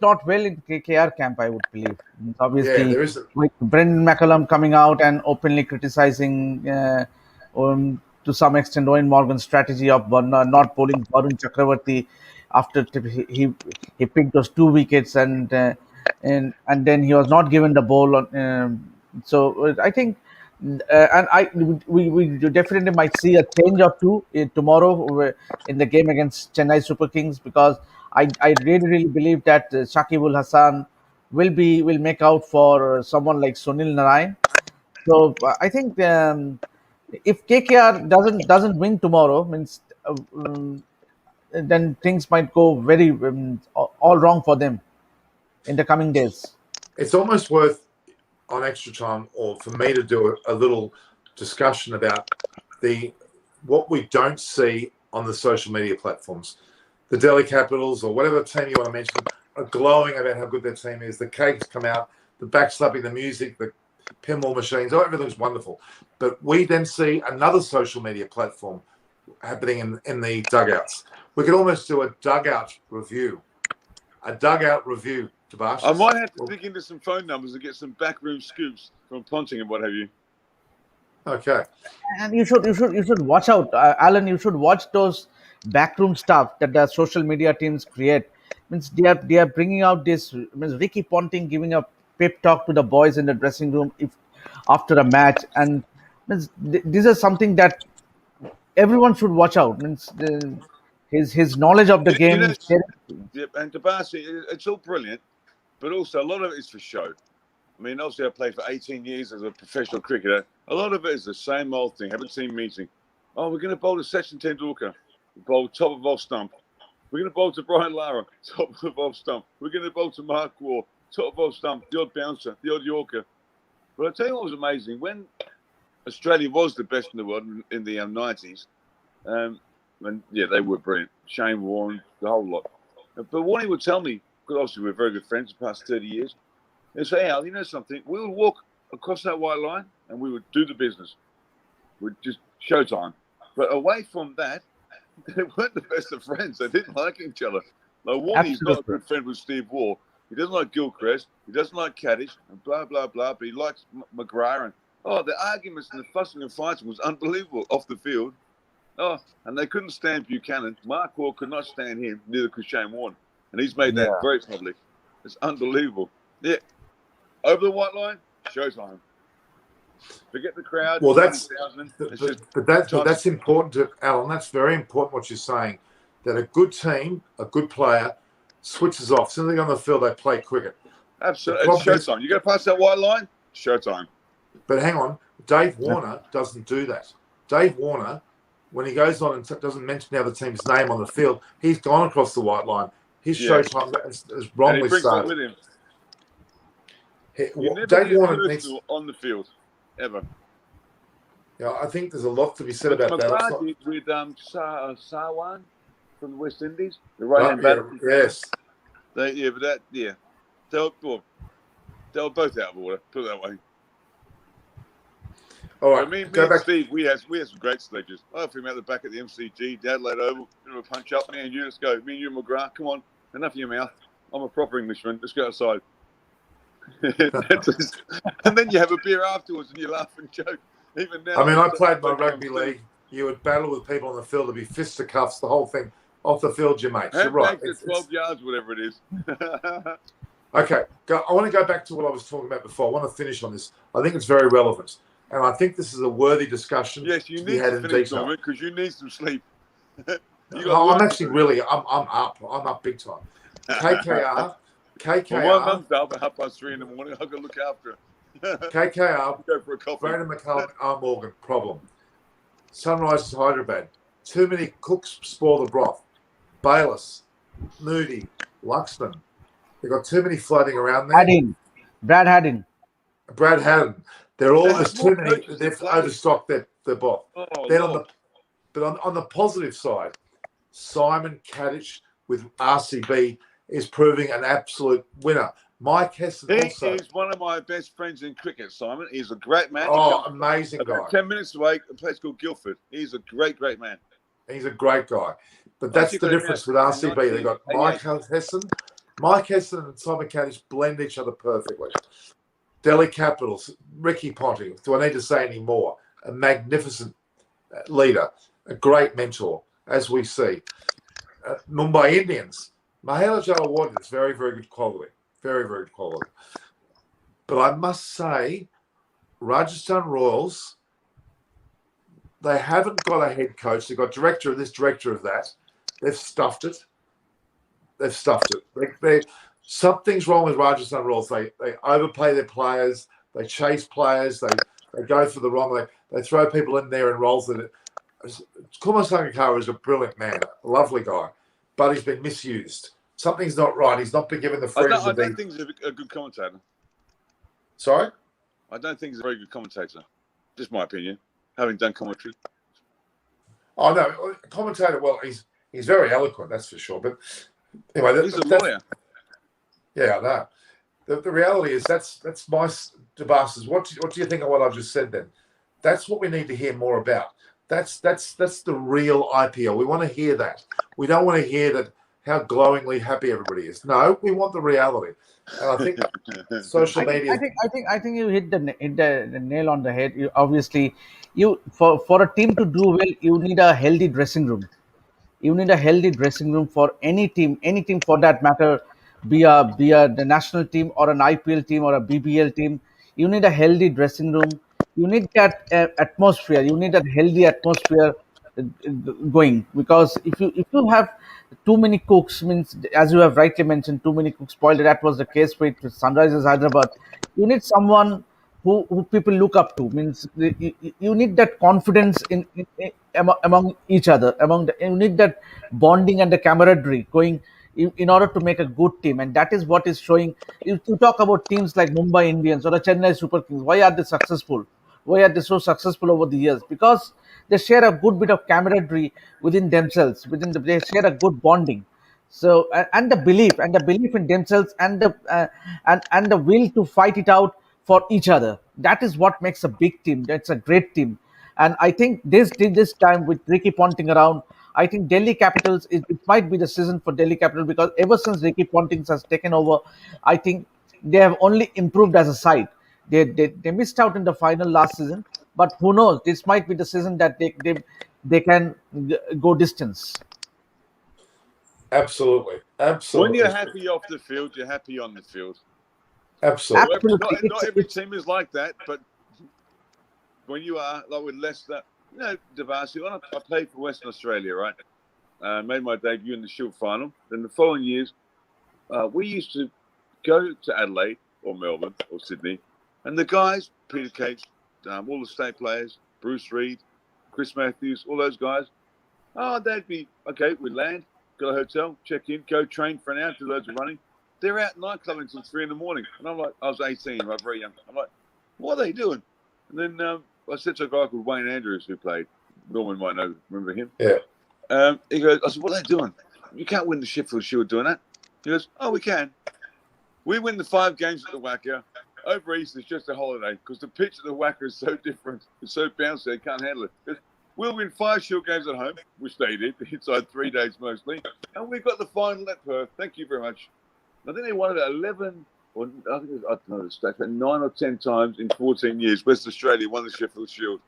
not well in KKR camp, I would believe. Obviously, there is with Brendan McCullum coming out and openly criticizing, to some extent, Owen Morgan's strategy of not bowling Varun Chakravarti after he picked those 2 wickets, and then he was not given the bowl. So I think. And we definitely might see a change or two tomorrow in the game against Chennai Super Kings, because I really believe that Shakib Al Hasan will make out for someone like Sunil Narayan. So I think if KKR doesn't win tomorrow, means then things might go very all wrong for them in the coming days. It's almost worth on extra time, or for me to do a little discussion about what we don't see on the social media platforms. The Delhi Capitals, or whatever team you want to mention, are glowing about how good their team is. The cakes come out, the backslapping, the music, the pinball machines, everything's wonderful. But we then see another social media platform happening in the dugouts. We could almost do a dugout review. Tobias. I might have to dig into some phone numbers and get some backroom scoops from Ponting and what have you. Okay. And you should watch out, Alan. You should watch those backroom stuff that the social media teams create. Means they are bringing out this. Means Ricky Ponting giving a pep talk to the boys in the dressing room if after a match, and means this is something that everyone should watch out. Means his knowledge of the game. And Tabasi, it's all brilliant, but also a lot of it is for show. I mean, obviously, I played for 18 years as a professional cricketer. A lot of it is the same old thing. Have a team meeting. Oh, we're going to bowl to Sachin Tendulkar. Bowl top of off stump. We're going to bowl to Brian Lara. Top of off stump. We're going to bowl to Mark Waugh. Top of off stump. The odd bouncer. The odd Yorker. But I'll tell you what was amazing. When Australia was the best in the world in the 90s, and yeah, they were brilliant. Shane Warne, the whole lot. But Warnie would tell me, because obviously we're very good friends the past 30 years, and say, Al, you know something? We would walk across that white line and we would do the business. We'd just showtime. But away from that, they weren't the best of friends. They didn't like each other. Like Warnie's not a good friend with Steve Waugh. He doesn't like Gilchrist. He doesn't like Kaddish and blah, blah, blah. But he likes McGrath. And, the arguments and the fussing and fighting was unbelievable off the field. Oh, and they couldn't stand Buchanan. Mark Waugh could not stand him, neither could Shane Warne. And he's made that very public. It's unbelievable. Yeah. Over the white line, showtime. Forget the crowd. Well, that's important to Alan. That's very important what you're saying. That a good team, a good player, switches off. Something on the field, they play cricket. Absolutely, it's showtime. You got to pass that white line, showtime. But hang on, Dave Warner doesn't do that. Dave Warner, when he goes on and doesn't mention the other team's name on the field, he's gone across the white line. His showtime is wrongly started. With him. Dave Warner needs on the field ever. Yeah, I think there's a lot to be said about that. With Sarwan from the West Indies, the right-hand batter. Yes. They were both out of order. Put it that way. All right, me and Steve, we had some great sledges. I offered him out the back at the MCG, the Adelaide Oval, a punch up, me and you, let's go. Me and you, McGrath, come on, enough of your mouth. I'm a proper Englishman. Let's go outside. And then you have a beer afterwards and you laugh and joke. Even now, I mean, I played my rugby league. You would battle with people on the field. There'd be fisticuffs, the whole thing. Off the field, your mates. You're right. It's 12 yards, whatever it is. Okay, I want to go back to what I was talking about before. I want to finish on this. I think it's very relevant. And I think this is a worthy discsion. Yes, you need to finish on it because you need some sleep. I'm actually really, I'm up. I'm up big time. KKR. Well, my mum's up at 3:30 in the morning. I've got to look after her. KKR. Go for a coffee. Brandon McCullum, R. Morgan, problem. Sunrisers Hyderabad. Too many cooks spoil the broth. Bayliss, Moody, Luxman. They've got too many floating around there. Brad Haddin. They're all there's too many. They've overstocked their broth. Then on the positive side, Simon Kaddish with RCB is proving an absolute winner. Mike Heston also. He is one of my best friends in cricket, Simon. He's a great man. Oh, amazing guy. 10 minutes away, a place called Guildford. He's a great, great man. He's a great guy. But that's the difference with RCB. They've got Mike Heston. Mike Heston and Simon Kaddish blend each other perfectly. Delhi Capitals, Ricky Ponting. Do I need to say any more? A magnificent leader, a great mentor, as we see. Mumbai Indians, Mahela Jalawardene is very, very good quality. Very, very good quality. But I must say, Rajasthan Royals, they haven't got a head coach. They've got director of this, director of that. They've stuffed it. Something's wrong with Rajasthan Royals. They overpay their players. They chase players. They go for the wrong. They throw people in there in roles that. Kumar Sangakkara is a brilliant man, a lovely guy, but he's been misused. Something's not right. He's not been given the freedom I don't think he's a good commentator. Sorry? I don't think he's a very good commentator. Just my opinion, having done commentary. Oh no, commentator. Well, he's very eloquent, that's for sure. But anyway, He's a lawyer. Yeah, I know. The reality is that's my debates. What do you think of what I've just said? Then that's what we need to hear more about. That's the real IPL. We want to hear that. We don't want to hear that how glowingly happy everybody is. No, we want the reality. And I think social media. I think you hit the nail on the head. You obviously, for a team to do well, you need a healthy dressing room. You need a healthy dressing room for any team for that matter, be a the national team or an IPL team or a BBL team. You need a healthy dressing room. You need that atmosphere. You need that healthy atmosphere going, because if you have too many cooks, means as you have rightly mentioned, too many cooks spoiled. That was the case with Sunrisers Hyderabad. You need someone who people look up to, means you need that confidence among each other, you need that bonding and the camaraderie going in order to make a good team, and that is what is showing. You talk about teams like Mumbai Indians or the Chennai Super Kings. Why are they successful? Why are they so successful over the years? Because they share a good bit of camaraderie within themselves, they share a good bonding. So and the belief in themselves, and the will to fight it out for each other, that is what makes a big team. That's a great team. And I think this time with Ricky Ponting around, I think Delhi Capitals, it might be the season for Delhi Capital, because ever since Ricky Ponting has taken over, I think they have only improved as a side. They missed out in the final last season, but who knows? This might be the season that they can go distance. Absolutely. When you're happy off the field, you're happy on the field. Absolutely. Absolutely. Not every team is like that, but when you are, like with Leicester, Devasi, when I played for Western Australia, right? Made my debut in the Shield final. Then the following years, we used to go to Adelaide or Melbourne or Sydney, and the guys, Peter Cates, all the state players, Bruce Reid, Chris Matthews, all those guys, they'd be, okay, we land, go to a hotel, check in, go train for an hour, do loads of running. They're out nightclubbing until 3 in the morning. And I'm like, I was 18, right, very young. I'm like, what are they doing? And then I said to a guy called Wayne Andrews who played, Norman might remember him. Yeah. He goes, I said, what are they doing? You can't win the Sheffield Shield doing that. He goes, oh, we can. We win the 5 games at the Wacker. Over East, it's just a holiday because the pitch at the Wacker is so different. It's so bouncy, they can't handle it. We'll win 5 Shield games at home, which they did, inside 3 days mostly. And we got the final at Perth. Thank you very much. I think they won it 11, or I think it was, I don't know the stats, but 9 or 10 times in 14 years. West Australia won the Sheffield Shield.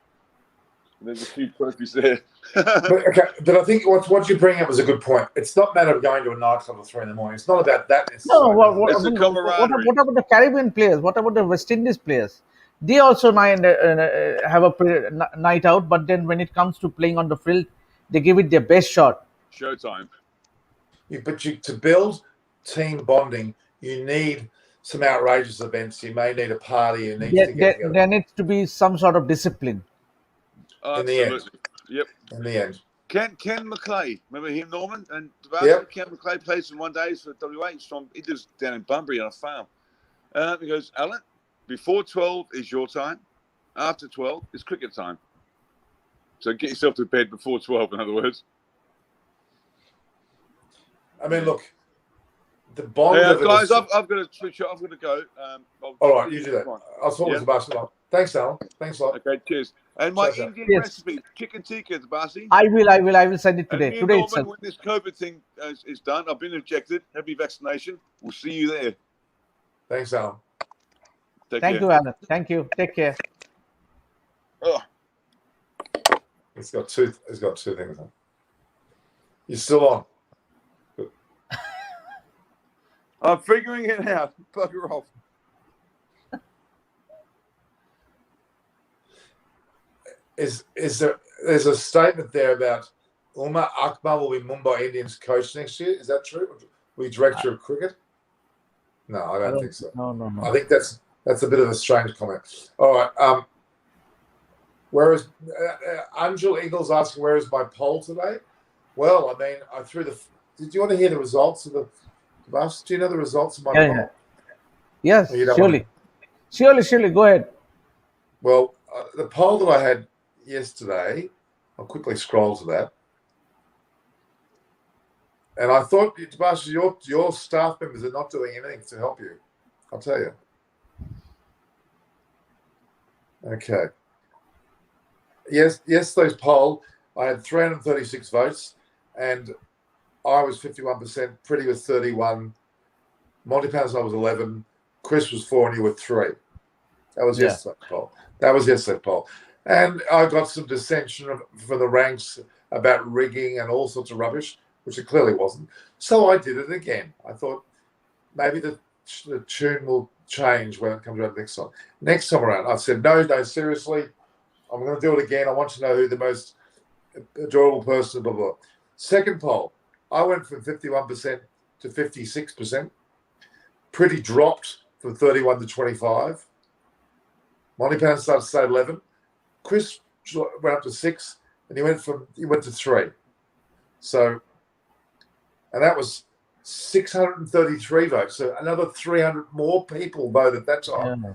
And there's a few trophies there. but I think what you bring up is a good point. It's not a matter of going to a nightclub at 3 in the morning. It's not about that No, necessarily. It's a camaraderie. what about the Caribbean players? What about the West Indies players? They also have a night out, but then when it comes to playing on the field, they give it their best shot. Showtime. To build team bonding, you need some outrageous events. You may need a party. You need to get together. There needs to be some sort of discipline. Absolutely. Yep. In the end. Ken McClay, remember him, Norman? And Yep. Ken McClay plays in 1 day for WA. He lives down in Bunbury on a farm. He goes, Alan, before 12 is your time. After 12 is cricket time. So get yourself to bed before 12, in other words. I mean, look, the bond of it guys, is... I've got to switch off. I've got to go. All right, you do that. I'll talk with the basketball. Thanks, Alan. Thanks a lot. Okay, cheers. And my Indian recipe, chicken tikka, Basi. I will send it today. And Today Norman, itself. when this COVID thing is done, I've been injected. Happy vaccination. We'll see you there. Thanks, Alan. Thank you, Alan. Thank you. Take care. Oh. It's got two things on. You're still on. I'm figuring it out. Bugger off. There's a statement there about Umar Akmal will be Mumbai Indians coach next year. Is that true? Will he director of cricket? No, I don't think so. No. I think that's a bit of a strange comment. All right. Where is Angel Eagles asking where is my poll today? Well, I mean, I threw the. Did you want to hear the results of the? Do you know the results of my Yeah, poll? yeah. Yes, Or you don't want surely. Surely. Go ahead. Well, the poll that I had yesterday, I'll quickly scroll to that. And I thought, Sebastian, your staff members are not doing anything to help you. I'll tell you. Okay. Yesterday's poll, I had 336 votes, and I was 51%, Pretty was 31, Monty Patterson was 11, Chris was 4, and you were 3. That was yesterday's poll. And I got some dissension from the ranks about rigging and all sorts of rubbish, which it clearly wasn't. So I did it again. I thought maybe the tune will change when it comes around next time. Next time around, I said, no, seriously, I'm going to do it again. I want to know who the most adorable person, blah, blah. Second poll, I went from 51% to 56%. Pretty dropped from 31 to 25. Monty Patterson started to say 11. Chris went up to 6, and he went to 3. So, and that was 633 votes. So another 300 more people voted that time. Yeah.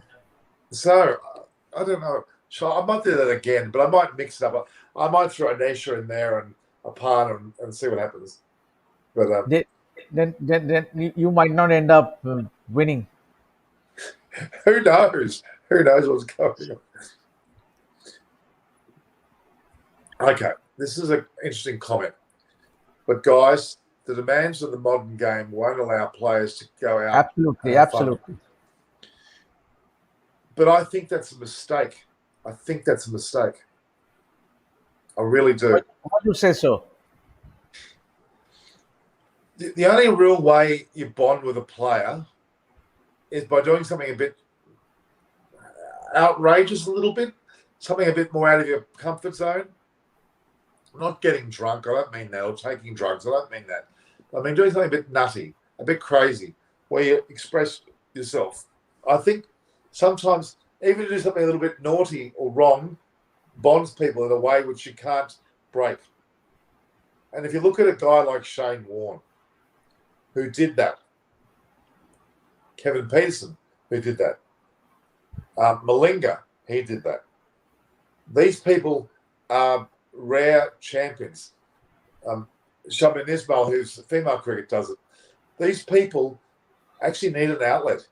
So I don't know. So I might do that again, but I might mix it up. I might throw Anisha in there and a partner and see what happens. But Then you might not end up winning. who knows? Who knows what's going on? Okay, this is an interesting comment. But guys, the demands of the modern game won't allow players to go out. Absolutely. But I think that's a mistake. I really do. Why do you say so? The only real way you bond with a player is by doing something a bit outrageous, a little bit, something a bit more out of your comfort zone. Not getting drunk, I don't mean that, or taking drugs, I don't mean that. I mean doing something a bit nutty, a bit crazy, where you express yourself. I think sometimes even to do something a little bit naughty or wrong bonds people in a way which you can't break. And if you look at a guy like Shane Warne, who did that, Kevin Peterson, who did that, Malinga, he did that. These people are rare champions. Shaman Ismail, who's female cricket, does it. These people actually need an outlet.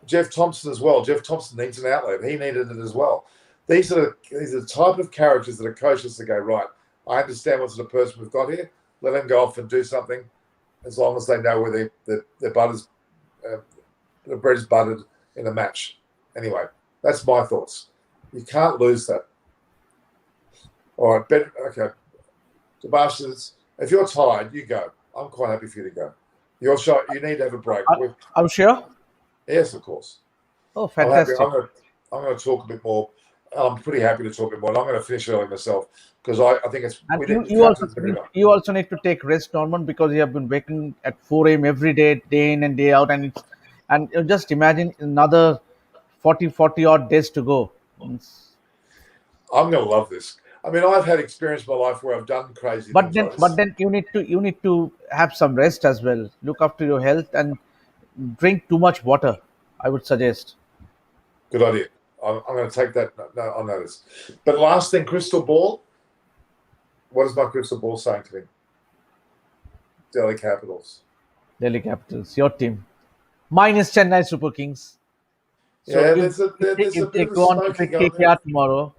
Jeff Thompson as well. Jeff Thompson needs an outlet. He needed it as well. These are the type of characters that are coaches to go, right, I understand what sort of person we've got here. Let them go off and do something as long as they know where their butter's, the bread is buttered in a match. Anyway, that's my thoughts. You can't lose that. All right, Ben, okay. Sebastian, if you're tired, you go. I'm quite happy for you to go. You're sure you need to have a break. I'm sure. Yes, of course. Oh, fantastic. I'm going to talk a bit more. I'm pretty happy to talk a bit more. And I'm going to finish early myself because I think it's. And you also need to take rest, Norman, because you have been waking at 4 a.m. every day in and day out, and just imagine another 40 odd days to go. I'm going to love this. I mean, I've had experience in my life where I've done crazy things. But then you need to have some rest as well. Look after your health and drink too much water, I would suggest. Good idea. I'm going to take that on notice. But last thing, crystal ball. What is my crystal ball saying to me? Delhi Capitals. Delhi Capitals, your team. Mine is Chennai Super Kings. So yeah, if they go on to pick KKR tomorrow,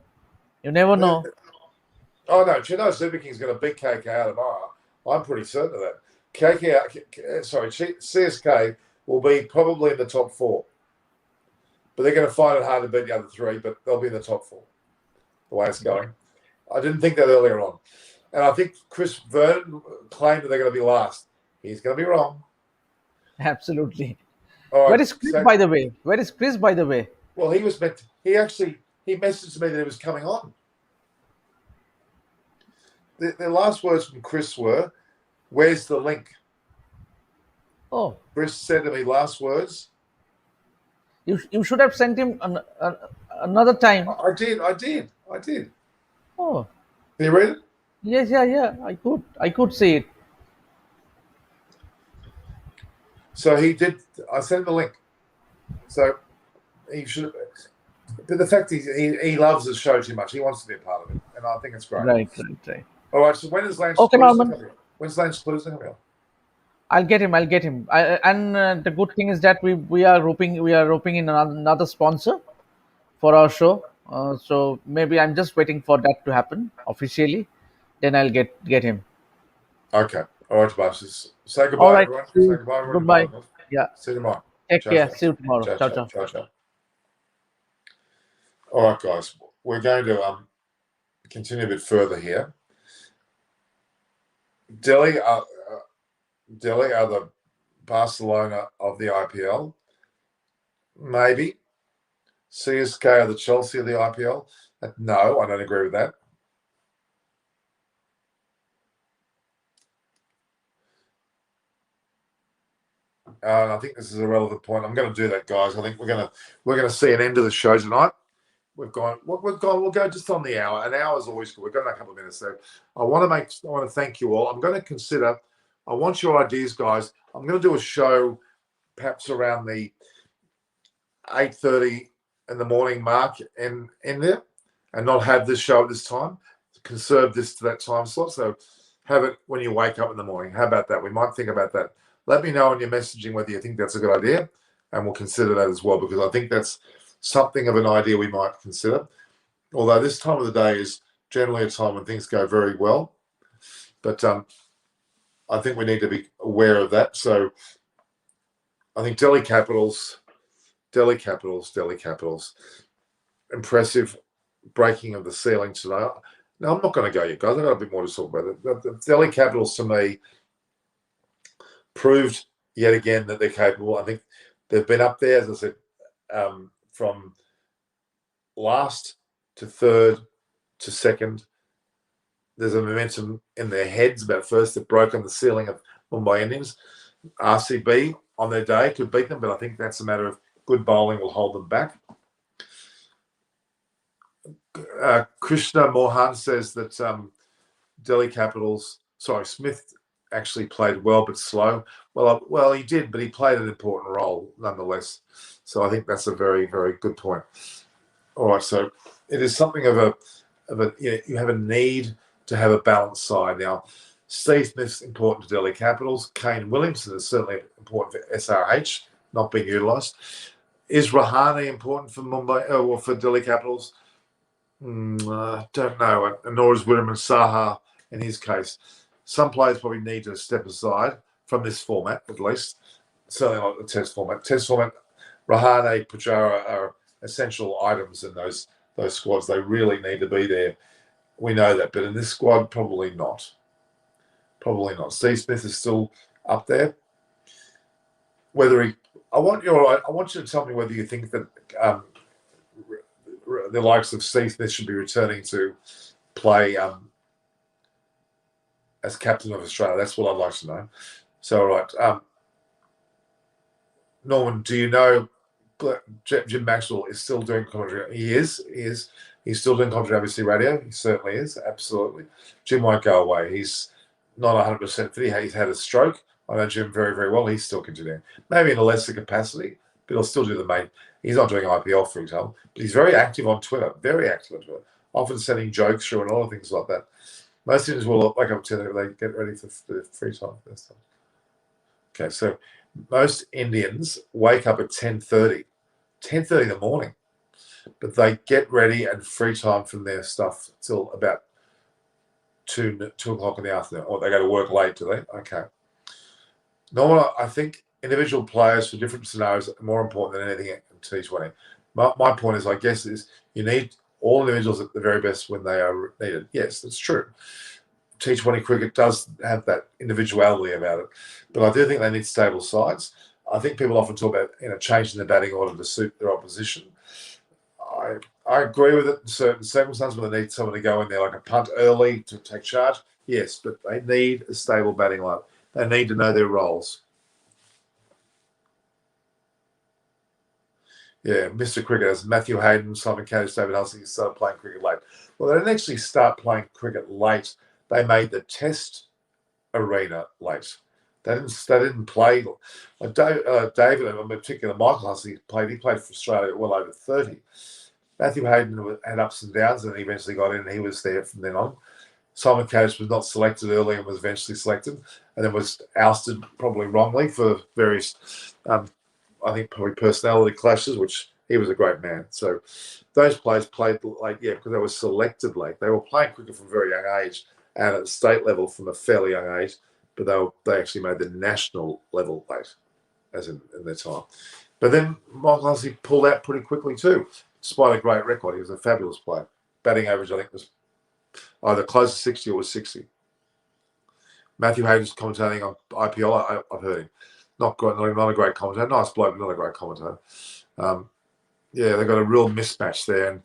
you never know. Oh no, Chennai Super Kings going to beat KKR tomorrow. I'm pretty certain of that. CSK will be probably in the top 4. But they're going to find it hard to beat the other 3, but they'll be in the top 4, the way it's going. I didn't think that earlier on. And I think Chris Vernon claimed that they're going to be last. He's going to be wrong. Absolutely. All right, Where is Chris, by the way? Well, he was meant to, he messaged me that he was coming on. The last words from Chris were, "Where's the link?" Oh. Chris said to me, last words, You should have sent him another time. I did. Oh, Can you read it? yes, yeah. I could see it. So he did. I sent the link. So he should. But the fact is, he loves the show too much. He wants to be a part of it, and I think it's great. Right. All right. So when is Lance Okay, Cruiser Norman. coming on? When's Lance Cruiser coming on? I'll get him. And the good thing is that we are roping in another sponsor for our show. So maybe I'm just waiting for that to happen officially. Then I'll get him. Okay. All right, Tobias. Say All goodbye, right. everyone. See Say you. goodbye, everyone. Goodbye. Goodbye. Yeah. See you tomorrow. Take Ciao, care. ciao. See you tomorrow. Ciao, Ciao, ciao, ciao. ciao, ciao. All right, guys. We're going to continue a bit further here. Delhi are the Barcelona of the IPL. Maybe. CSK are the Chelsea of the IPL. No, I don't agree with that. I think this is a relevant point. I'm going to do that, guys. I think we're going to see an end to the show tonight. We'll go just on the hour. An hour is always good. We've got a couple of minutes there. I want to thank you all. I'm going to consider. I want your ideas, guys. I'm going to do a show perhaps around the 8:30 in the morning mark in there, and not have this show at this time. Conserve this to that time slot. So have it when you wake up in the morning. How about that? We might think about that. Let me know in your messaging whether you think that's a good idea, and we'll consider that as well, because I think that's something of an idea we might consider. Although this time of the day is generally a time when things go very well, but I think we need to be aware of that. So I think Delhi Capitals. Impressive breaking of the ceiling today. Now, I'm not going to go yet, guys. I've got a bit more to talk about. The Delhi Capitals, to me, proved yet again that they're capable. I think they've been up there, as I said, from last to third to second. There's a momentum in their heads about first. They've broken the ceiling of Mumbai Indians. RCB on their day could beat them, but I think that's a matter of good bowling will hold them back. Krishna Mohan says that Smith actually played well but slow. Well, he did, but he played an important role nonetheless. So I think that's a very, very good point. All right, so it is something of a you have a need to have a balanced side. Now, Steve Smith's important to Delhi Capitals. Kane Williamson is certainly important for SRH, not being utilised. Is Rahane important for Mumbai or for Delhi Capitals? Don't know, and nor is Whitterman Saha in his case. Some players probably need to step aside from this format, at least. Certainly not the Test format. Test format, Rahane, Pujara are essential items in those squads. They really need to be there. We know that, but in this squad, probably not. Probably not. Steve Smith is still up there. I want you to tell me whether you think that the likes of Steve Smith should be returning to play as captain of Australia. That's what I'd like to know. So, all right. Norman, do you know Jim Maxwell is still doing commentary? He is. He's still doing commentary on ABC Radio. He certainly is. Absolutely. Jim won't go away. He's not 100% fit. He's had a stroke. I know Jim very, very well. He's still continuing. Maybe in a lesser capacity, but he'll still do the main. He's not doing IPL, for example, but he's very active on Twitter. Very active on Twitter. Often sending jokes through and all things like that. Most Indians will wake up to they get ready for the free time. Okay, so most Indians wake up at 10:30 in the morning, but they get ready and free time from their stuff till about 2 o'clock in the afternoon, or they go to work late, do they? Okay. Normally, I think individual players for different scenarios are more important than anything in T20. My point is, I guess, is you need all individuals at the very best when they are needed. Yes, that's true. T20 cricket does have that individuality about it, but I do think they need stable sides. I think people often talk about changing the batting order to suit their opposition. I agree with it in certain circumstances when they need someone to go in there like a punt early to take charge. Yes, but they need a stable batting line. They need to know their roles. Yeah, Mr. Cricketers, Matthew Hayden, Simon Caddis, David Hussey started playing cricket late. Well, they didn't actually start playing cricket late. They made the Test arena late. They didn't play. Like David, and in particular Michael Hussey, he played for Australia at well over 30. Matthew Hayden had ups and downs, and he eventually got in, and he was there from then on. Simon Caddis was not selected early and was eventually selected, and then was ousted probably wrongly for various, I think, probably personality clashes, which he was a great man. So those players played late, yeah, because they were selected late. They were playing cricket from a very young age and at the state level from a fairly young age, but they actually made the national level late, as in their time. But then Michael Hussey pulled out pretty quickly too, despite a great record. He was a fabulous player. Batting average, I think, was either close to 60 or was 60. Matthew Hayden's commentating on IPL. I've heard him. Not a great commentator. Nice bloke, but not a great commentator. Yeah, they've got a real mismatch there. And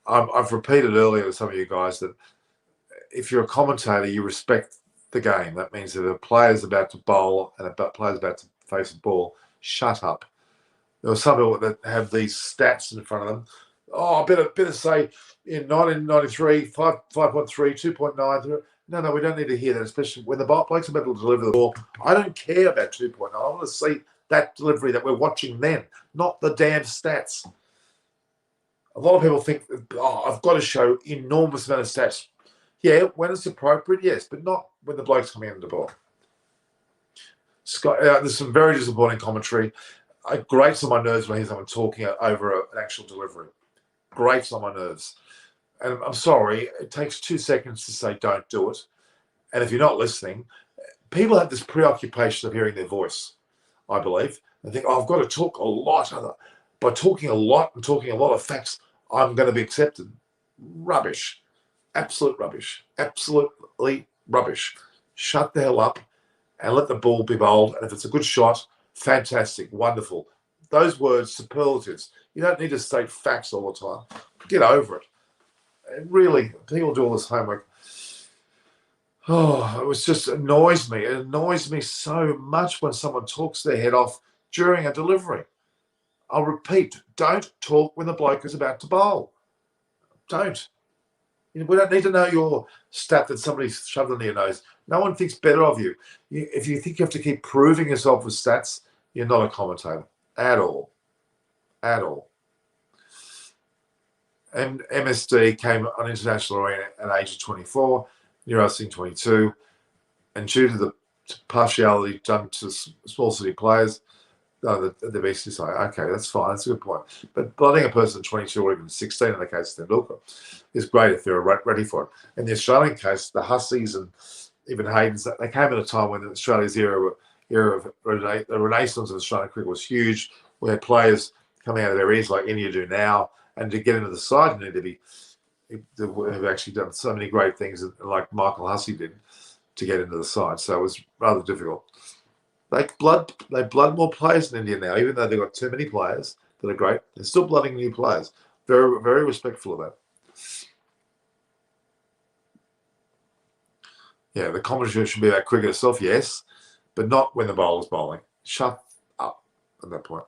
I've repeated earlier to some of you guys that if you're a commentator, you respect the game. That means that a player's about to bowl and a player's about to face a ball, shut up. There were some people that have these stats in front of them. Oh, I better say in 1993, 5.3, 2.9. No, we don't need to hear that, especially when the bloke's about to deliver the ball. I don't care about 2.9. I want to see that delivery that we're watching then, not the damn stats. A lot of people think, I've got to show enormous amount of stats. Yeah, when it's appropriate, yes, but not when the bloke's coming into the ball. There's some very disappointing commentary. It grates on my nerves when I hear someone talking over an actual delivery. Grates on my nerves. And I'm sorry, it takes 2 seconds to say don't do it. And if you're not listening, people have this preoccupation of hearing their voice, I believe. They think, I've got to talk a lot. By talking a lot and talking a lot of facts, I'm going to be accepted. Rubbish. Absolute rubbish. Absolutely rubbish. Shut the hell up and let the ball be bowled. And if it's a good shot, fantastic, wonderful. Those words, superlatives. You don't need to state facts all the time. Get over it. And really, people do all this homework. Oh, it just annoys me. It annoys me so much when someone talks their head off during a delivery. I'll repeat, don't talk when the bloke is about to bowl. Don't. We don't need to know your stat that somebody's shoved under your nose. No one thinks better of you. If you think you have to keep proving yourself with stats, you're not a commentator at all. At all. And MSD came on international arena at the age of 24, New Sing 22, and due to the partiality done to small city players, the BC say, okay, that's fine, that's a good point. But blooding a person at 22 or even 16 in the case of Tendulkar is great if they're ready for it. In the Australian case, the Hussies and even Haydens, they came at a time when Australia's era of the renaissance of Australian cricket was huge. We had players coming out of their ears like India do now, and to get into the side, you need to be have actually done so many great things, like Michael Hussey did, to get into the side. So it was rather difficult. They blood more players in India now, even though they've got too many players that are great. They're still blooding new players. Very, very respectful of that. Yeah, the commentary should be about cricket itself, yes, but not when the bowler's bowling. Shut up at that point.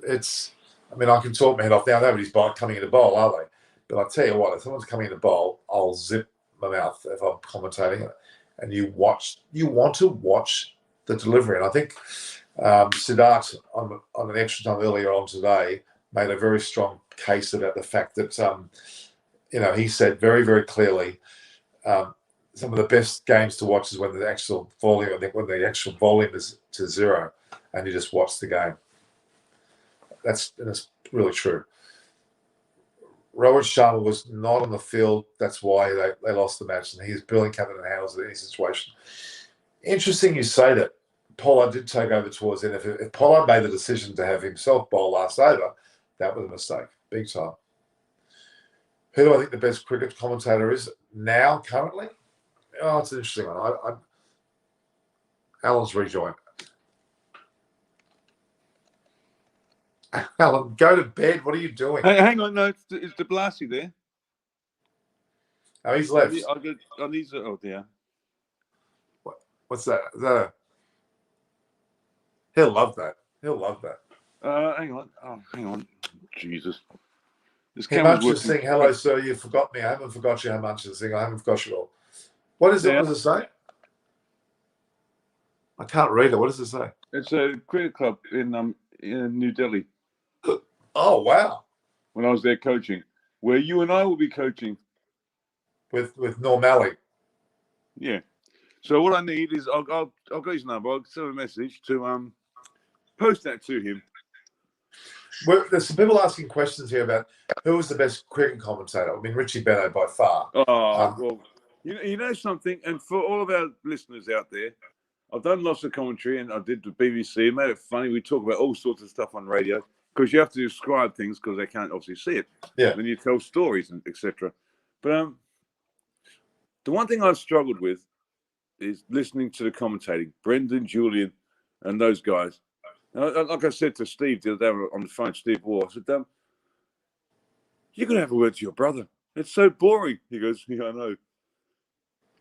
I can talk my head off now. Nobody's coming in to bowl, are they? But I tell you what, if someone's coming in to bowl, I'll zip my mouth if I'm commentating it. And you want to watch the delivery. And I think Siddharth on an extra time earlier on today made a very strong case about the fact that he said very, very clearly some of the best games to watch is when the actual volume is to zero and you just watch the game. That's really true. Rohit Sharma was not on the field. That's why they lost the match, and he's brilliant captain and handles any situation. Interesting you say that. Pollard did take over towards the end. If Pollard made the decision to have himself bowl last over, that was a mistake, big time. Who do I think the best cricket commentator is now, currently? Oh, it's an interesting one. Alan's rejoined. Alan, go to bed. What are you doing? Hey, hang on, no, is De Blasi there? Oh, he's left. Oh dear. What's that? Is that he'll love that. He'll love that. Hang on. Oh, hang on. Jesus. This How camera's much is working. saying, hello, sir, you forgot me. I haven't forgot you. How much is saying, I haven't forgot you all. What is it? Yeah. What does it say? I can't read it. What does it say? It's a cricket club in New Delhi. Oh, wow. When I was there coaching, where you and I will be coaching. With Normally. Yeah. So what I need is I'll got his number. I'll send him a message to post that to him. There's some people asking questions here about who was the best cricket commentator. I mean, Richie Benaud by far. Oh, well, you know something, and for all of our listeners out there, I've done lots of commentary, and I did the BBC. It made it funny. We talk about all sorts of stuff on radio because you have to describe things because they can't obviously see it. Yeah. Then you tell stories and etc. But the one thing I've struggled with is listening to the commentating, Brendan, Julian, and those guys. And like I said to Steve the other day on the phone, Steve Waugh, I said, you're going to have a word to your brother. It's so boring. He goes, yeah, I know.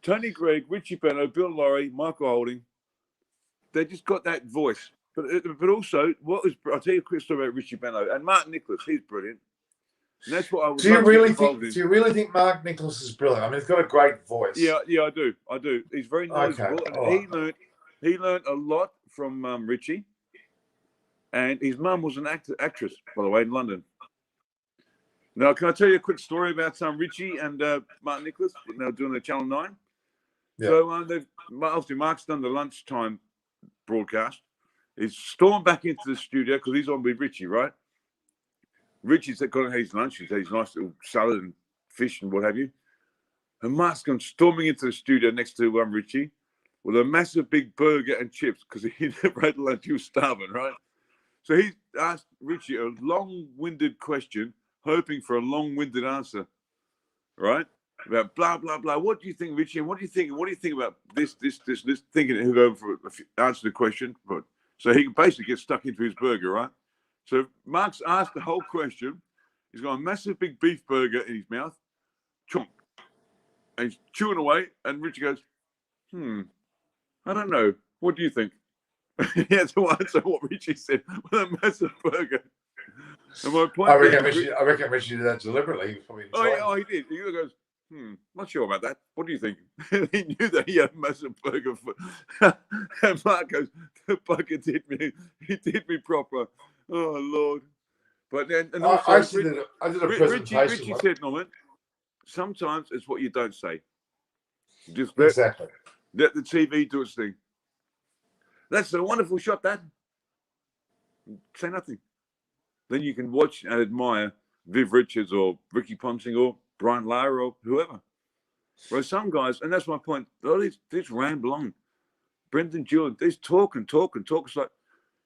Tony Gregg, Richie Benaud, Bill Laurie, Michael Holding, they just got that voice. But also, I'll tell you a quick story about Richie Benaud and Martin Nicholas. He's brilliant. And that's what I would Do you really think Mark Nicholas is brilliant? I mean, he's got a great voice. Yeah, I do. He's very knowledgeable. Okay. And he learned a lot from Richie. And his mum was an actress, by the way, in London. Now, can I tell you a quick story about Richie and Martin Nicholas? Now doing the Channel 9. Yeah. So obviously Mark's done the lunchtime broadcast. He's stormed back into the studio because he's on with Richie, right? Richie's got to have his lunch. He's had his nice little salad and fish and what have you. And Mark's gone storming into the studio next to Richie with a massive big burger and chips because he never had lunch. He was starving, right? So he asked Richie a long-winded question, hoping for a long-winded answer, right? About blah, blah, blah. What do you think, Richie? And what do you think? What do you think about this? Thinking he'll go for answer the question. But so he can basically get stuck into his burger, right? So Mark's asked the whole question. He's got a massive big beef burger in his mouth. Chomp. And he's chewing away. And Richie goes, I don't know. What do you think? He had to answer what Richie said with a massive burger. And my point I reckon Richie did that deliberately. He did. He goes, not sure about that. What do you think? He knew that he had a massive burger. And Mark goes, the burger did me. He did me proper. Oh, Lord. But then, and also, I did a presentation. Richie said, Norman, sometimes it's what you don't say. Just exactly. Let the TV do its thing. That's a wonderful shot, Dad. Say nothing. Then you can watch and admire Viv Richards or Ricky Ponting or Brian Lara or whoever. Whereas some guys, and that's my point, they just ramble on. Brendan Julian, they just talk. It's like,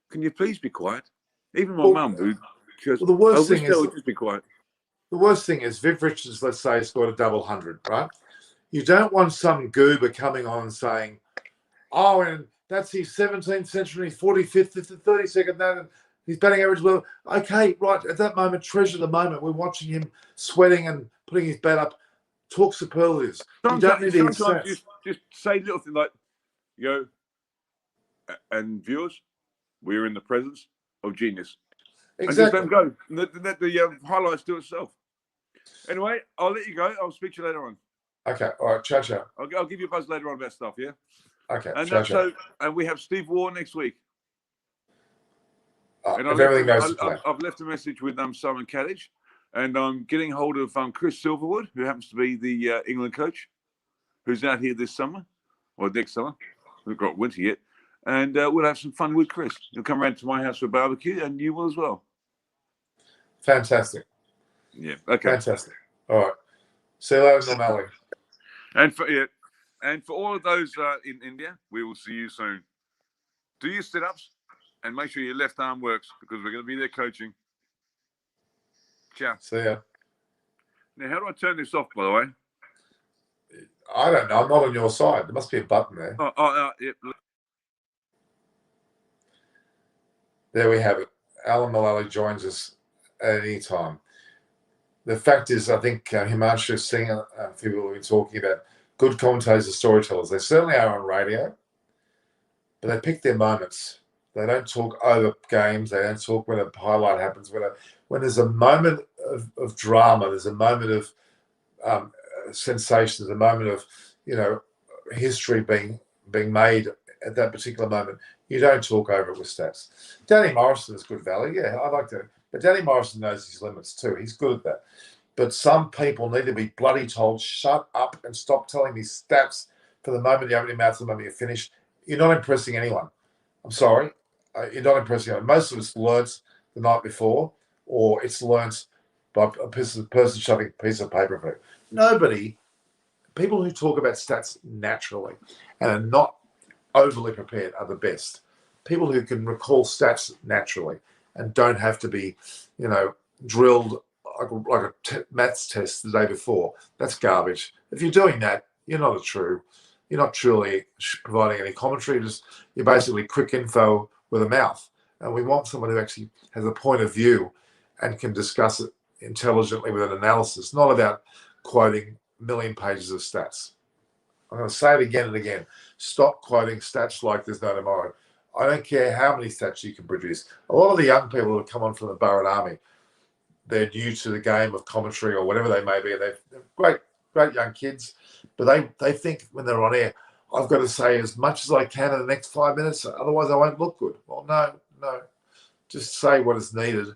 can you please be quiet? Even my mum, who the worst thing is, would just be quiet. The worst thing is Viv Richards, let's say, scored a double 100, right? You don't want some goober coming on and saying, oh, and that's his 17th century, 45th, 32nd, that, his batting average. Well, okay, right. At that moment, treasure the moment. We're watching him sweating and putting his bat up. Talk superlatives. Sometimes, you don't need to sometimes just say little things like, and viewers, we're in the presence of genius. Exactly. And just let them go. Let the highlights do itself. Anyway, I'll let you go. I'll speak to you later on. Okay. All right. Ciao. I'll give you a buzz later on about stuff, yeah? Okay. And and we have Steve Waugh next week. And everything goes to plan. I've left a message with Simon Kadich, and I'm getting hold of Chris Silverwood, who happens to be the England coach, who's out here this summer, or next summer. We've got winter yet. And we'll have some fun with Chris. He'll come around to my house for a barbecue, and you will as well. Fantastic. Yeah. Okay. Fantastic. All right. See you later, Normally. And for all of those in India, we will see you soon. Do your sit-ups and make sure your left arm works because we're going to be there coaching. Ciao. See ya. Now, how do I turn this off, by the way? I don't know. I'm not on your side. There must be a button there. Yeah. There we have it. Alan Mullally joins us at any time. The fact is, I think Himanshu Singh and people have been talking about good commentators and storytellers. They certainly are on radio, but they pick their moments. They don't talk over games. They don't talk when a highlight happens. When there's a moment of drama, there's a moment of sensation, there's a moment of history being made at that particular moment. You don't talk over it with stats. Danny Morrison is good value. Yeah, I like that. But Danny Morrison knows his limits too. He's good at that. But some people need to be bloody told, shut up and stop telling me stats for the moment you open your mouth to the moment you're finished. You're not impressing anyone. I'm sorry. You're not impressing anyone. Most of us learnt the night before, or it's learnt by a person shoving a piece of paper in it. Nobody, people who talk about stats naturally and are not overly prepared are the best. People who can recall stats naturally and don't have to be, drilled like a maths test the day before. That's garbage. If you're doing that, you're not truly providing any commentary. You're basically quick info with a mouth. And we want someone who actually has a point of view and can discuss it intelligently with an analysis, not about quoting a million pages of stats. I'm going to say it again and again. Stop quoting stats like there's no tomorrow. I don't care how many stats you can produce. A lot of the young people who have come on from the Burrard Army, they're new to the game of commentary or whatever they may be. They're great young kids, but they think when they're on air, I've got to say as much as I can in the next 5 minutes, otherwise I won't look good. Well, no. Just say what is needed.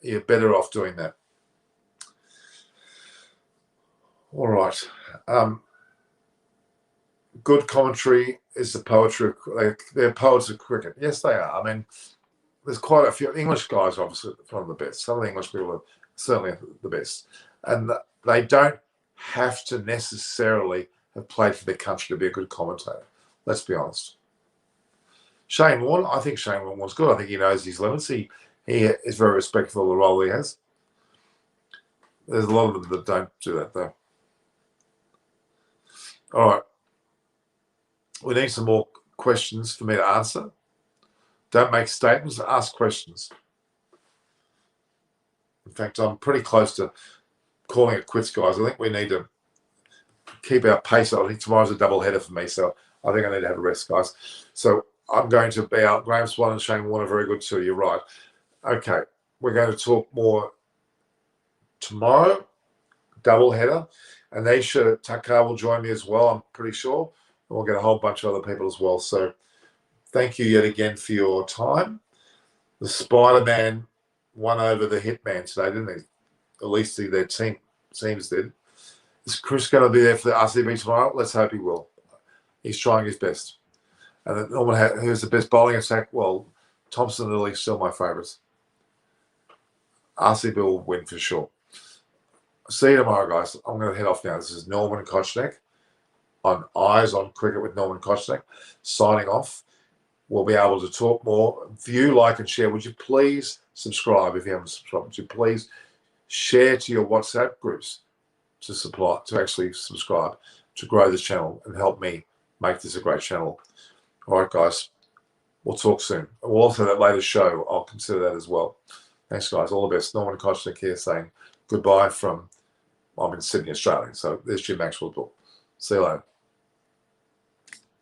You're better off doing that. All right. Good commentary is the poetry. They're poets of cricket. Yes, they are. I mean, there's quite a few English guys, obviously, one of the best. Some of the English people are certainly the best. And they don't have to necessarily have played for their country to be a good commentator. Let's be honest. Shane Warne, I think Shane Warne was good. I think he knows his limits. He is very respectful of the role he has. There's a lot of them that don't do that, though. All right. We need some more questions for me to answer. Don't make statements, ask questions. In fact, I'm pretty close to calling it quits, guys. I think we need to keep our pace. I think tomorrow's a double header for me, so I think I need to have a rest, guys. So I'm going to be out. Graham Swan and Shane Warne are very good too. You're right. Okay, we're going to talk more tomorrow, double header. Anisha Takar will join me as well, I'm pretty sure. And we'll get a whole bunch of other people as well. So thank you yet again for your time. The Spider-Man won over the Hitman today, didn't he? At least their teams did. Is Chris going to be there for the RCB tomorrow? Let's hope he will. He's trying his best. And then Norman, who's the best bowling attack? Well, Thompson and Lilly still my favourites. RCB will win for sure. See you tomorrow, guys. I'm going to head off now. This is Norman Kochnek on Eyes on Cricket with Norman Kochnek, signing off. We'll be able to talk more. View, like, and share. Would you please subscribe if you haven't subscribed? Would you please share to your WhatsApp groups to actually subscribe to grow this channel and help me make this a great channel. All right, guys. We'll talk soon. We'll also that later show. I'll consider that as well. Thanks, guys. All the best. Norman Kochnek here saying goodbye from, I'm in Sydney, Australia. So there's Jim Maxwell's book. See you later.